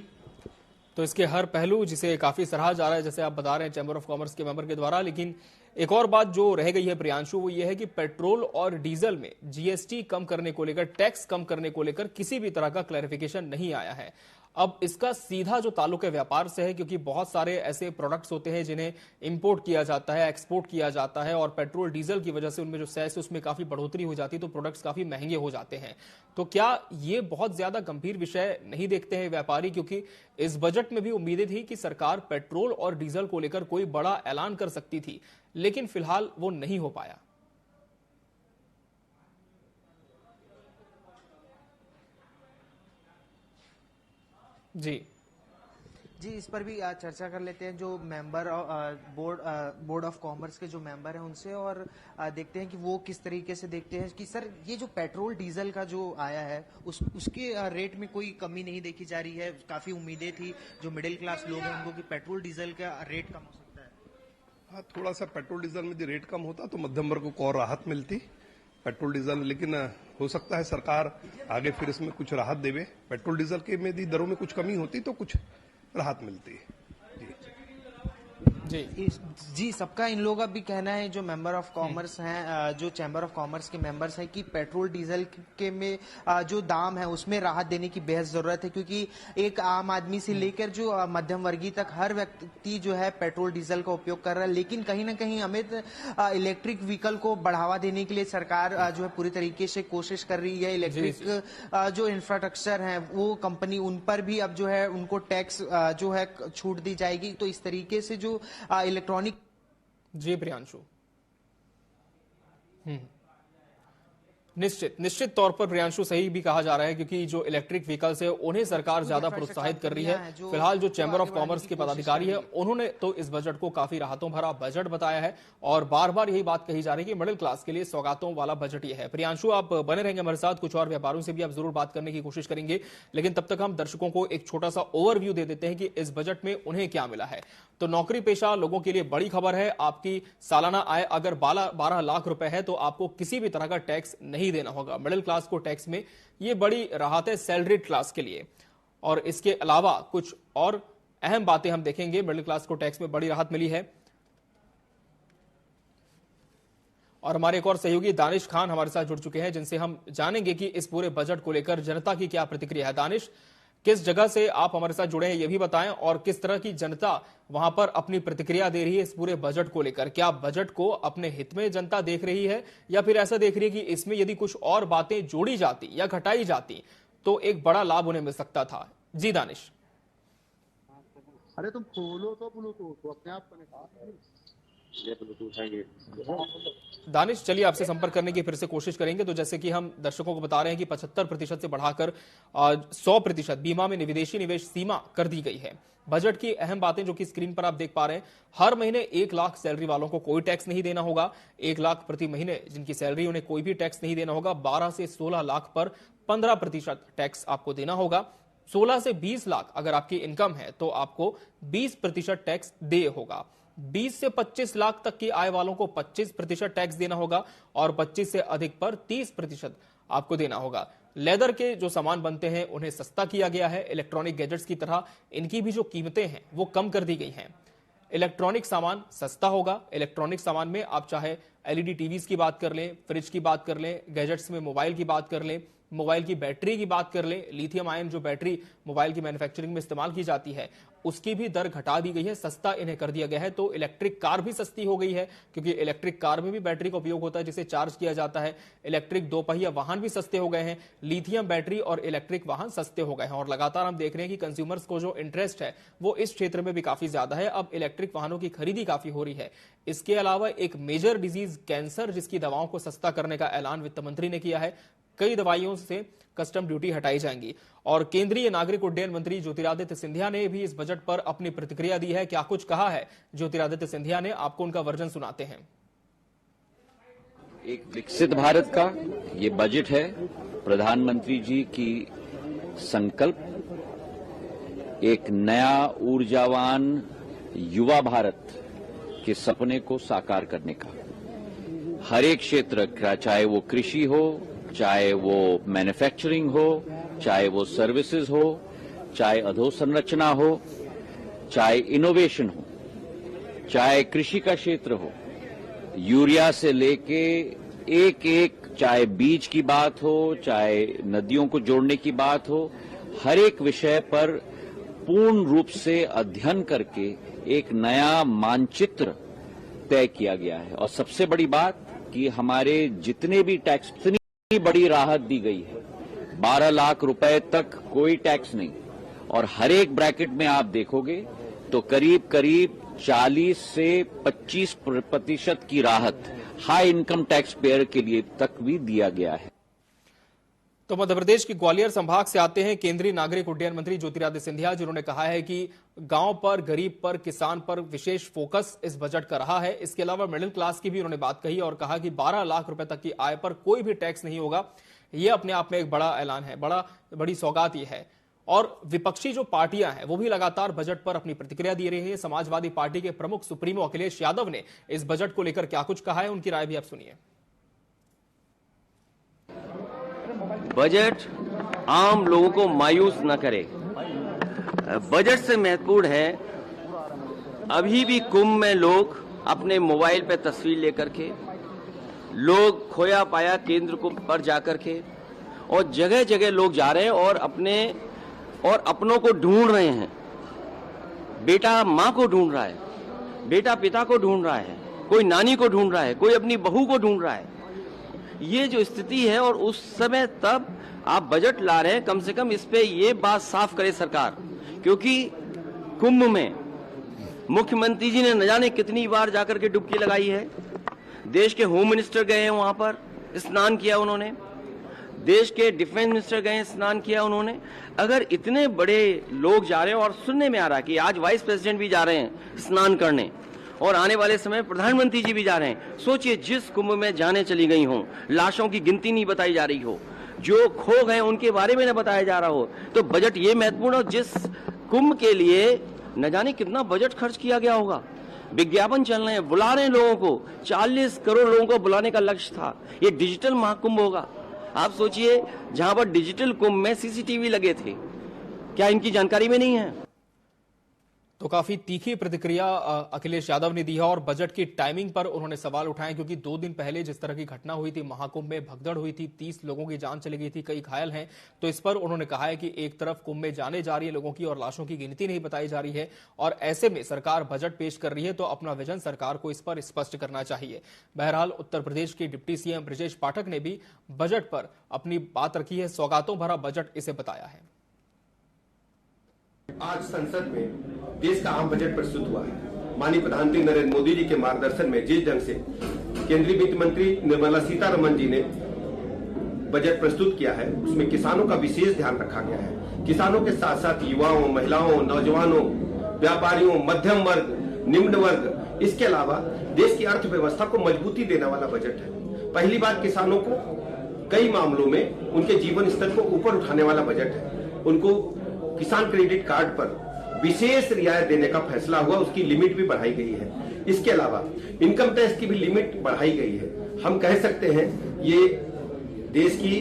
तो इसके हर पहलू जिसे काफी सराहा जा रहा है, जैसे आप बता रहे हैं चैम्बर ऑफ कॉमर्स के मेंबर के द्वारा। लेकिन एक और बात जो रह गई है प्रियांशु, वो ये है कि पेट्रोल और डीजल में जीएसटी कम करने को लेकर, टैक्स कम करने को लेकर किसी भी तरह का क्लैरिफिकेशन नहीं आया है। अब इसका सीधा जो ताल्लुक है व्यापार से है, क्योंकि बहुत सारे ऐसे प्रोडक्ट्स होते हैं जिन्हें इंपोर्ट किया जाता है, एक्सपोर्ट किया जाता है और पेट्रोल डीजल की वजह से उनमें जो सेस है उसमें काफी बढ़ोतरी हो जाती है, तो प्रोडक्ट्स काफी महंगे हो जाते हैं। तो क्या ये बहुत ज्यादा गंभीर विषय नहीं देखते हैं व्यापारी? क्योंकि इस बजट में भी उम्मीदें थी कि सरकार पेट्रोल और डीजल को लेकर कोई बड़ा ऐलान कर सकती थी, लेकिन फिलहाल वो नहीं हो पाया। जी, इस पर भी चर्चा कर लेते हैं जो मेंबर बोर्ड ऑफ कॉमर्स के जो मेंबर हैं उनसे, और देखते हैं कि वो किस तरीके से देखते हैं कि सर ये जो पेट्रोल डीजल का जो आया है उसके रेट में कोई कमी नहीं देखी जा रही है। काफी उम्मीदें थी जो मिडिल क्लास लोग हैं उनको कि पेट्रोल डीजल का रेट कम हो सकता है। हाँ, थोड़ा सा पेट्रोल डीजल में यदि रेट कम होता तो मध्यम वर्ग को और राहत मिलती पेट्रोल डीजल, लेकिन हो सकता है सरकार आगे फिर इसमें कुछ राहत देवे। पेट्रोल डीजल के में यदि दरों में कुछ कमी होती तो कुछ राहत मिलती है। जी, सबका इन लोगों का भी कहना है जो मेंबर ऑफ कॉमर्स हैं, जो चैम्बर ऑफ कॉमर्स के मेंबर्स हैं, कि पेट्रोल डीजल के में जो दाम है उसमें राहत देने की बेहद जरूरत है, क्योंकि एक आम आदमी से लेकर जो मध्यम वर्गीय तक हर व्यक्ति जो है पेट्रोल डीजल का उपयोग कर रहा है। लेकिन कहीं ना कहीं अमित, इलेक्ट्रिक व्हीकल को बढ़ावा देने के लिए सरकार जो है पूरी तरीके से कोशिश कर रही है। इलेक्ट्रिक जो इंफ्रास्ट्रक्चर है वो कंपनी, उन पर भी अब जो है उनको टैक्स जो है छूट दी जाएगी। तो इस तरीके से जो इलेक्ट्रॉनिक। जी प्रियांशु, निश्चित तौर पर प्रियांशु सही भी कहा जा रहा है, क्योंकि जो इलेक्ट्रिक व्हीकल्स है उन्हें सरकार ज्यादा प्रोत्साहित कर रही है। फिलहाल जो चैम्बर ऑफ कॉमर्स के पदाधिकारी है उन्होंने तो इस बजट को काफी राहतों भरा बजट बताया है और बार बार यही बात कही जा रही है कि मिडिल क्लास के लिए सौगातों वाला बजट ये है। प्रियांशु, आप बने रहेंगे हमारे साथ, कुछ और व्यापारियों से भी आप जरूर बात करने की कोशिश करेंगे, लेकिन तब तक हम दर्शकों को एक छोटा सा ओवरव्यू दे देते हैं कि इस बजट में उन्हें क्या मिला है। तो नौकरी पेशा लोगों के लिए बड़ी खबर है, आपकी सालाना आय अगर 12 लाख रुपए है तो आपको किसी भी तरह का टैक्स नहीं देना होगा। मिडिल क्लास को टैक्स में ये बड़ी राहत है सैलरीड क्लास के लिए। और इसके अलावा कुछ और अहम बातें हम देखेंगे। मिडिल क्लास को टैक्स में बड़ी राहत मिली है। और हमारे एक और सहयोगी दानिश खान हमारे साथ जुड़ चुके हैं, जिनसे हम जानेंगे कि इस पूरे बजट को लेकर जनता की क्या प्रतिक्रिया है। दानिश, किस जगह से आप हमारे साथ जुड़े हैं ये भी बताएं, और किस तरह की जनता वहां पर अपनी प्रतिक्रिया दे रही है इस पूरे बजट को लेकर? क्या बजट को अपने हित में जनता देख रही है, या फिर ऐसा देख रही है कि इसमें यदि कुछ और बातें जोड़ी जाती या घटाई जाती तो एक बड़ा लाभ उन्हें मिल सकता था? जी दानिश। अरे तुम खोलो तो ब्लूटूथ अपने आप ये ब्लूटूथ है ये। दानिश, चलिए आपसे संपर्क करने की फिर से कोशिश करेंगे। तो जैसे कि हम दर्शकों को बता रहे हैं कि 75% से बढ़ाकर 100% बीमा में विदेशी निवेश सीमा कर दी गई है। बजट की अहम बातें जो कि स्क्रीन पर आप देख पा रहे हैं, हर महीने 1 लाख सैलरी वालों को कोई टैक्स नहीं देना होगा। 1 लाख प्रति महीने जिनकी सैलरी, उन्हें कोई भी टैक्स नहीं देना होगा। 12 से 16 लाख पर 15% टैक्स आपको देना होगा। 16 से 20 लाख अगर आपकी इनकम है तो आपको 20% टैक्स दे होगा। 20 से 25 लाख तक की आय वालों को 25% टैक्स देना होगा और 25 से अधिक पर 30% आपको देना होगा। लेदर के जो सामान बनते हैं उन्हें सस्ता किया गया है। इलेक्ट्रॉनिक गैजेट्स की तरह इनकी भी जो कीमतें हैं वो कम कर दी गई हैं। इलेक्ट्रॉनिक सामान सस्ता होगा। इलेक्ट्रॉनिक सामान में आप चाहे एलईडी टीवीज की बात कर लें, फ्रिज की बात कर लें, गैजेट्स में मोबाइल की बात कर लें, मोबाइल की बैटरी की बात कर लें, लिथियम आयन जो बैटरी मोबाइल की मैन्युफैक्चरिंग में इस्तेमाल की जाती है, उसकी भी दर घटा दी गई है, सस्ता इन्हें कर दिया गया है। तो इलेक्ट्रिक कार भी सस्ती हो गई है, क्योंकि इलेक्ट्रिक कार में भी बैटरी का उपयोग होता है जिसे चार्ज किया जाता है। इलेक्ट्रिक दोपहिया वाहन भी सस्ते हो गए हैं, लिथियम बैटरी और इलेक्ट्रिक वाहन सस्ते हो गए हैं। और लगातार हम देख रहे हैं कि कंज्यूमर्स को जो इंटरेस्ट है वो इस क्षेत्र में भी काफी ज्यादा है। अब इलेक्ट्रिक वाहनों की खरीदी काफी हो रही है। इसके अलावा एक मेजर डिजीज कैंसर, जिसकी दवाओं को सस्ता करने का ऐलान वित्त मंत्री ने किया है। कई दवाइयों से कस्टम ड्यूटी हटाई जाएंगी। और केंद्रीय नागरिक उड्डयन मंत्री ज्योतिरादित्य सिंधिया ने भी इस बजट पर अपनी प्रतिक्रिया दी है। क्या कुछ कहा है ज्योतिरादित्य सिंधिया ने, आपको उनका वर्जन सुनाते हैं। एक विकसित भारत का ये बजट है, प्रधानमंत्री जी की संकल्प, एक नया ऊर्जावान युवा भारत के सपने को साकार करने का। हर एक क्षेत्र का, चाहे वो कृषि हो, चाहे वो मैन्युफैक्चरिंग हो, चाहे वो सर्विसेज हो, चाहे अधोसंरचना हो, चाहे इनोवेशन हो, चाहे कृषि का क्षेत्र हो, यूरिया से लेके एक एक, चाहे बीज की बात हो, चाहे नदियों को जोड़ने की बात हो, हर एक विषय पर पूर्ण रूप से अध्ययन करके एक नया मानचित्र तय किया गया है। और सबसे बड़ी बात कि हमारे जितने भी टैक्स, इतनी बड़ी राहत दी गई है, 12 लाख रुपए तक कोई टैक्स नहीं। और हर एक ब्रैकेट में आप देखोगे तो करीब करीब 40 से 25% की राहत हाई इनकम टैक्स पेयर के लिए तक भी दिया गया है। तो मध्य प्रदेश के ग्वालियर संभाग से आते हैं केंद्रीय नागरिक उड्डयन मंत्री ज्योतिरादित्य सिंधिया, जिन्होंने कहा है कि गांव पर, गरीब पर, किसान पर विशेष फोकस इस बजट का रहा है। इसके अलावा मिडिल क्लास की भी उन्होंने बात कही और कहा कि 12 लाख रुपए तक की आय पर कोई भी टैक्स नहीं होगा। यह अपने आप में एक बड़ा ऐलान है, बड़ी सौगात ये है। और विपक्षी जो पार्टियां हैं वो भी लगातार बजट पर अपनी प्रतिक्रिया दे रही है। समाजवादी पार्टी के प्रमुख सुप्रीमो अखिलेश यादव ने इस बजट को लेकर क्या कुछ कहा है, उनकी राय भी आप सुनिए। बजट आम लोगों को मायूस न करे। बजट से महत्वपूर्ण है, अभी भी कुंभ में लोग अपने मोबाइल पे तस्वीर लेकर के, लोग खोया पाया केंद्र को पर जाकर के, और जगह जगह लोग जा रहे हैं और अपनों को ढूंढ रहे हैं। बेटा माँ को ढूंढ रहा है, बेटा पिता को ढूंढ रहा है, कोई नानी को ढूंढ रहा है, कोई अपनी बहू को ढूंढ रहा है। ये जो स्थिति है, और उस समय तब आप बजट ला रहे हैं, कम से कम इस पे ये बात साफ करे सरकार, क्योंकि कुंभ में मुख्यमंत्री जी ने न जाने कितनी बार जाकर के डुबकी लगाई है। देश के होम मिनिस्टर गए हैं वहां पर, स्नान किया उन्होंने, देश के डिफेंस मिनिस्टर गए, स्नान किया उन्होंने। अगर इतने बड़े लोग जा रहे हैं, और सुनने में आ रहा है कि आज वाइस प्रेसिडेंट भी जा रहे हैं स्नान करने, और आने वाले समय प्रधानमंत्री जी भी जा रहे हैं। सोचिए, जिस कुंभ में जाने चली गई हों, लाशों की गिनती नहीं बताई जा रही हो, जो खो गए उनके बारे में न बताया जा रहा हो, तो बजट ये महत्वपूर्ण हो। जिस कुंभ के लिए न जाने कितना बजट खर्च किया गया होगा, विज्ञापन चल रहे हैं, बुला रहे हैं लोगों को, 40 करोड़ लोगों को बुलाने का लक्ष्य था। ये डिजिटल महाकुंभ होगा। आप सोचिए, जहां पर डिजिटल कुंभ में सीसीटीवी लगे थे, क्या इनकी जानकारी में नहीं है? तो काफी तीखी प्रतिक्रिया अखिलेश यादव ने दी है। और बजट की टाइमिंग पर उन्होंने सवाल उठाए, क्योंकि 2 दिन पहले जिस तरह की घटना हुई थी, महाकुंभ में भगदड़ हुई थी, 30 लोगों की जान चली गई थी, कई घायल हैं। तो इस पर उन्होंने कहा है कि एक तरफ कुंभ में जाने जा रही है लोगों की और लाशों की गिनती नहीं बताई जा रही है, और ऐसे में सरकार बजट पेश कर रही है तो अपना विजन सरकार को इस पर स्पष्ट करना चाहिए। बहरहाल उत्तर प्रदेश के डिप्टी सीएम ब्रजेश पाठक ने भी बजट पर अपनी बात रखी है। सौगातों भरा बजट इसे बताया है। आज संसद में देश का आम बजट प्रस्तुत हुआ है। माननीय प्रधानमंत्री नरेंद्र मोदी जी के मार्गदर्शन में जिस ढंग से केंद्रीय वित्त मंत्री निर्मला सीतारमण जी ने बजट प्रस्तुत किया है, उसमें किसानों का विशेष ध्यान रखा गया है। किसानों के साथ साथ युवाओं, महिलाओं, नौजवानों, व्यापारियों, मध्यम वर्ग, निम्न वर्ग, इसके अलावा देश की अर्थव्यवस्था को मजबूती देने वाला बजट है। पहली बात, किसानों को कई मामलों में उनके जीवन स्तर को ऊपर उठाने वाला बजट है। उनको किसान क्रेडिट कार्ड पर विशेष रियायत देने का फैसला हुआ, उसकी लिमिट भी बढ़ाई गई है। इसके अलावा इनकम टैक्स की भी लिमिट बढ़ाई गई है। हम कह सकते हैं ये देश की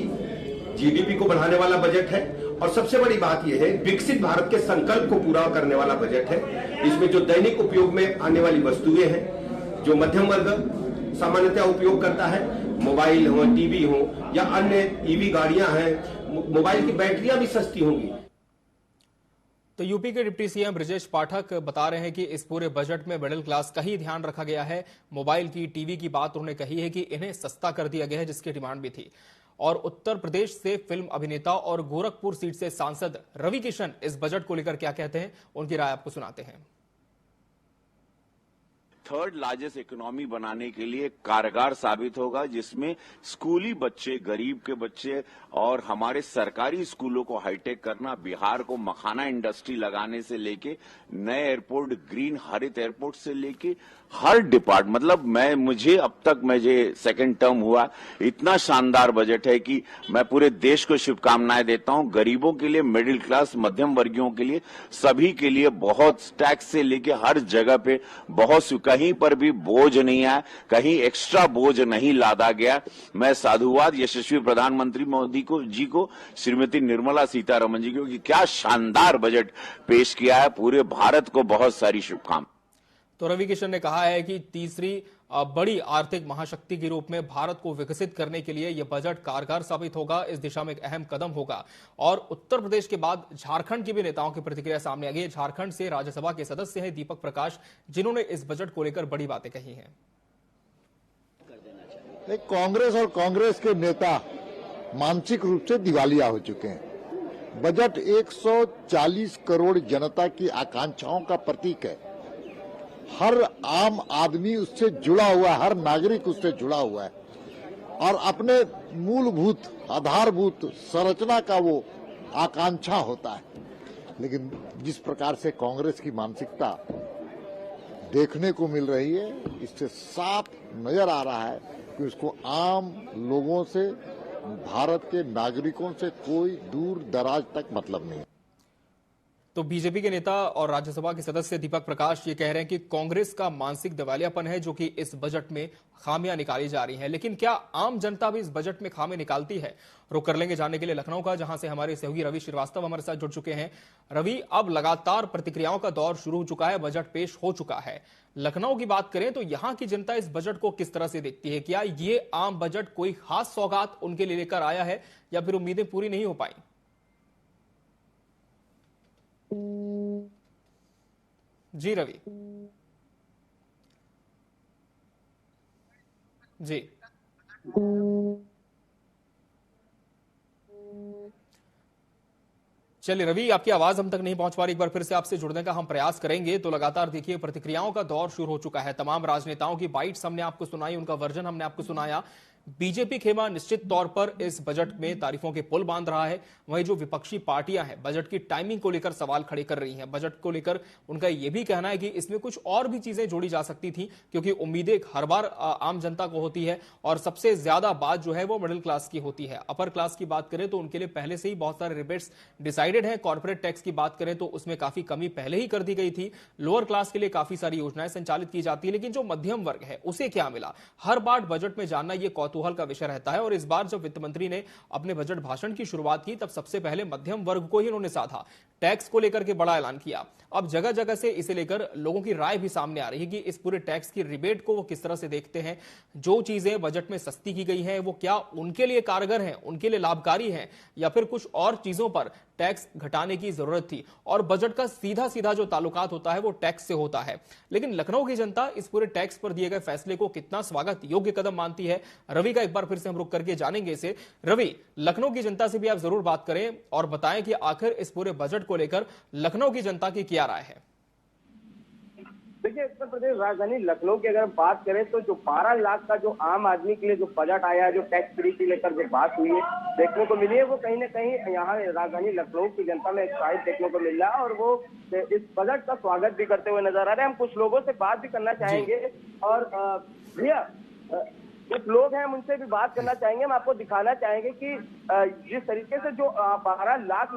जीडीपी को बढ़ाने वाला बजट है। और सबसे बड़ी बात यह है, विकसित भारत के संकल्प को पूरा करने वाला बजट है। इसमें जो दैनिक उपयोग में आने वाली वस्तुएं हैं, जो मध्यम वर्ग सामान्यतः उपयोग करता है, मोबाइल हो, टीवी हो या अन्य ईवी गाड़ियां हैं, मोबाइल की बैटरियां भी सस्ती होंगी। तो यूपी के डिप्टी सीएम ब्रजेश पाठक बता रहे हैं कि इस पूरे बजट में मिडिल क्लास का ही ध्यान रखा गया है। मोबाइल की, टीवी की बात उन्होंने कही है कि इन्हें सस्ता कर दिया गया है, जिसकी डिमांड भी थी। और उत्तर प्रदेश से फिल्म अभिनेता और गोरखपुर सीट से सांसद रवि किशन इस बजट को लेकर क्या कहते हैं, उनकी राय आपको सुनाते हैं। थर्ड लार्जेस्ट इकोनॉमी बनाने के लिए कारगर साबित होगा, जिसमें स्कूली बच्चे, गरीब के बच्चे और हमारे सरकारी स्कूलों को हाईटेक करना, बिहार को मखाना इंडस्ट्री लगाने से लेके नए एयरपोर्ट, ग्रीन हरित एयरपोर्ट से लेके हर डिपार्ट, मतलब मुझे अब तक सेकंड टर्म हुआ, इतना शानदार बजट है कि मैं पूरे देश को शुभकामनाएं देता हूं। गरीबों के लिए, मिडिल क्लास, मध्यम वर्गीयों के लिए, सभी के लिए बहुत टैक्स से लेके हर जगह पे बहुत, कहीं पर भी बोझ नहीं आया, कहीं एक्स्ट्रा बोझ नहीं लादा गया। मैं साधुवाद यशस्वी प्रधानमंत्री मोदी जी को, श्रीमती निर्मला सीतारमण जी को कि क्या शानदार बजट पेश किया है। पूरे भारत को बहुत सारी शुभकामनाएं। तो रवि किशन ने कहा है कि तीसरी बड़ी आर्थिक महाशक्ति के रूप में भारत को विकसित करने के लिए यह बजट कारगर साबित होगा, इस दिशा में एक अहम कदम होगा। और उत्तर प्रदेश के बाद झारखंड की भी नेताओं की प्रतिक्रिया सामने आ गई है। झारखंड से राज्यसभा के सदस्य हैं दीपक प्रकाश, जिन्होंने इस बजट को लेकर बड़ी बातें कही हैं। कांग्रेस और कांग्रेस के नेता मानसिक रूप से दिवालिया हो चुके हैं। बजट 140 करोड़ जनता की आकांक्षाओं का प्रतीक है। हर आम आदमी उससे जुड़ा हुआ है, हर नागरिक उससे जुड़ा हुआ है और अपने मूलभूत, आधारभूत संरचना का वो आकांक्षा होता है। लेकिन जिस प्रकार से कांग्रेस की मानसिकता देखने को मिल रही है, इससे साफ नजर आ रहा है कि उसको आम लोगों से, भारत के नागरिकों से कोई दूर दराज तक मतलब नहीं है। तो बीजेपी के नेता और राज्यसभा के सदस्य दीपक प्रकाश ये कह रहे हैं कि कांग्रेस का मानसिक दिवालियापन है जो कि इस बजट में खामियां निकाली जा रही हैं। लेकिन क्या आम जनता भी इस बजट में खामी निकालती है? रुक कर लेंगे जानने के लिए लखनऊ का, जहां से हमारे सहयोगी रवि श्रीवास्तव हमारे साथ जुड़ चुके हैं। रवि, अब लगातार प्रतिक्रियाओं का दौर शुरू हो चुका है, बजट पेश हो चुका है। लखनऊ की बात करें तो यहां की जनता इस बजट को किस तरह से देखती है? क्या ये आम बजट कोई खास सौगात उनके लिए लेकर आया है या फिर उम्मीदें पूरी नहीं हो पाई? जी रवि जी, चलिए रवि, आपकी आवाज हम तक नहीं पहुंच पा रही, एक बार फिर से आपसे जुड़ने का हम प्रयास करेंगे। तो लगातार देखिए प्रतिक्रियाओं का दौर शुरू हो चुका है। तमाम राजनेताओं की बाइट्स हमने आपको सुनाई, उनका वर्जन हमने आपको सुनाया। बीजेपी खेमा निश्चित तौर पर इस बजट में तारीफों के पुल बांध रहा है। वहीं जो विपक्षी पार्टियां हैं बजट की टाइमिंग को लेकर सवाल खड़े कर रही हैं। बजट को लेकर उनका यह भी कहना है कि इसमें कुछ और भी चीजें जोड़ी जा सकती थी, क्योंकि उम्मीदें हर बार आम जनता को होती है और सबसे ज्यादा बात जो है वो मिडिल क्लास की होती है। अपर क्लास की बात करें तो उनके लिए पहले से ही बहुत सारे रिबेट्स डिसाइडेड हैं। कॉर्पोरेट टैक्स की बात करें तो उसमें काफी कमी पहले ही कर दी गई थी। लोअर क्लास के लिए काफी सारी योजनाएं संचालित की जाती है, लेकिन जो मध्यम वर्ग है उसे क्या मिला, हर बार बजट में जानना यह कौतूहल का विषय रहता है। और इस बार जब वित्त मंत्री ने अपने बजट भाषण की शुरुआत की तब सबसे पहले मध्यम वर्ग को ही उन्होंने साधा। टैक्स को लेकर के बड़ा ऐलान किया। अब जगह जगह से इसे लेकर लोगों की राय भी सामने आ रही है कि इस पूरे टैक्स की रिबेट को वो किस तरह से देखते हैं। जो चीजें बजट में सस्ती की गई हैं वो क्या उनके लिए कारगर हैं, उनके लिए लाभकारी हैं, या फिर कुछ और चीजों पर टैक्स घटाने की जरूरत थी। और बजट का सीधा सीधा जो ताल्लुकात होता है वो टैक्स से होता है। लेकिन लखनऊ की जनता इस पूरे टैक्स पर दिए गए फैसले को कितना स्वागत योग्य कदम मानती है, रवि का एक बार फिर से हम रुक करके जानेंगे इसे। रवि, लखनऊ की जनता से भी आप जरूर बात करें और बताएं कि आखिर इस पूरे बजट को लेकर लखनऊ की जनता की क्या राय है। देखिए, उत्तर प्रदेश राजधानी लखनऊ की अगर बात करें तो जो 12 लाख का जो आम आदमी के लिए जो बजट आया है, जो टैक्स फ्री को लेकर जो बात हुई है देखने को मिली है, वो कहीं ना कहीं यहाँ राजधानी लखनऊ की जनता में एक्साइट देखने को मिल रहा है और वो इस बजट का स्वागत भी करते हुए नजर आ रहे हैं। हम कुछ लोगों से बात भी करना चाहेंगे और भैया कुछ लोग हैं हम उनसे भी बात करना चाहेंगे। हम आपको दिखाना चाहेंगे कि जिस तरीके से जो 12 लाख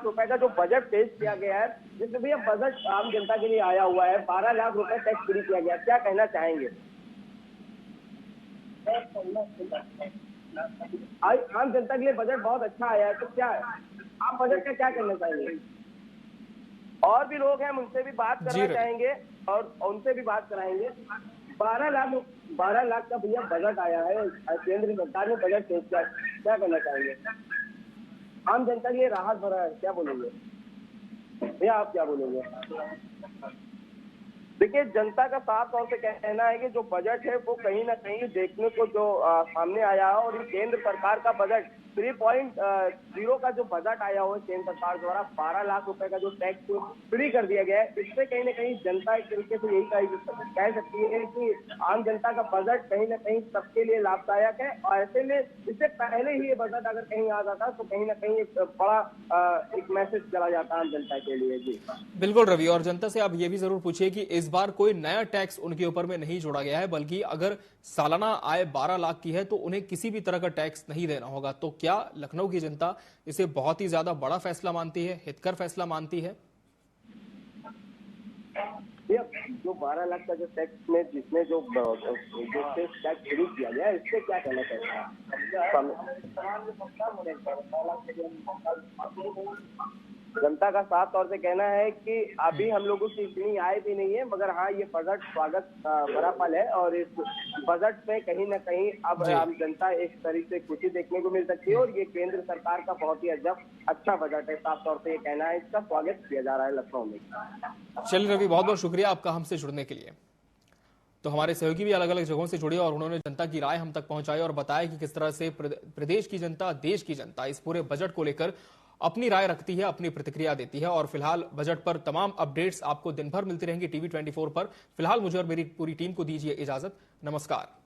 रुपए का जो बजट पेश किया गया है, जिसमें भैया बजट आम जनता के लिए आया हुआ है, 12 लाख रुपए टैक्स फ्री किया गया, क्या कहना चाहेंगे? आम जनता के लिए बजट बहुत अच्छा आया है, तो क्या है आप बजट का क्या कहना चाहेंगे? और भी लोग हैं हम उनसे भी बात करना चाहेंगे और उनसे भी बात कराएंगे। 12 लाख का भैया बजट आया है, केंद्र सरकार ने बजट पेश किया, क्या करना चाहेंगे? आम जनता के लिए राहत भरा है, क्या बोलेंगे भैया, आप क्या बोलेंगे? देखिए, जनता का साफ तौर से कहना है कि जो बजट है वो कहीं ना कहीं देखने को जो सामने आया है, और ये केंद्र सरकार का बजट 3.0 का जो बजट आया हुआ है केंद्र सरकार द्वारा, 12 लाख रुपए का जो टैक्स फ्री कर दिया गया है, इससे कहीं ना कहीं जनता एक तरीके से यही कह सकती है कि आम जनता का बजट कहीं ना कहीं सबके लिए लाभदायक है। और ऐसे में इससे पहले ही ये बजट अगर कहीं आ जाता तो कहीं ना कहीं एक बड़ा एक मैसेज चला जाता आम जनता के लिए। जी बिल्कुल रवि, और जनता से आप ये भी जरूर पूछिए कि इस बार कोई नया टैक्स उनके ऊपर में नहीं जोड़ा गया है, बल्कि अगर सालाना आय 12 लाख की है तो उन्हें किसी भी तरह का टैक्स नहीं देना होगा। तो क्या लखनऊ की जनता इसे बहुत ही ज्यादा बड़ा फैसला मानती है, हितकर फैसला मानती है? जो 12 लाख का जो टैक्स में जिसमें जो टैक्स फ्री किया गया, इससे क्या कहना चाहता है? जनता का साफ तौर से कहना है कि अभी हम लोगों की इतनी आय भी नहीं है, मगर हाँ ये बजट स्वागत भरा फल है, और इस बजट में कहीं ना कहीं अब आम जनता एक तरीके से खुशी देखने को मिल सकती है, और ये केंद्र सरकार का बहुत ही अच्छा बजट है, साफ तौर से ये कहना है, इसका स्वागत किया जा रहा है लखनऊ में। चलिए रवि, बहुत बहुत शुक्रिया आपका हमसे जुड़ने के लिए। तो हमारे सहयोगी भी अलग अलग जगहों से जुड़े और उन्होंने जनता की राय हम तक पहुंचाई और बताया कि किस तरह से प्रदेश की जनता, देश की जनता इस पूरे बजट को लेकर अपनी राय रखती है, अपनी प्रतिक्रिया देती है। और फिलहाल बजट पर तमाम अपडेट्स आपको दिन भर मिलती रहेंगी TV 24 पर। फिलहाल मुझे और मेरी पूरी टीम को दीजिए इजाजत। नमस्कार।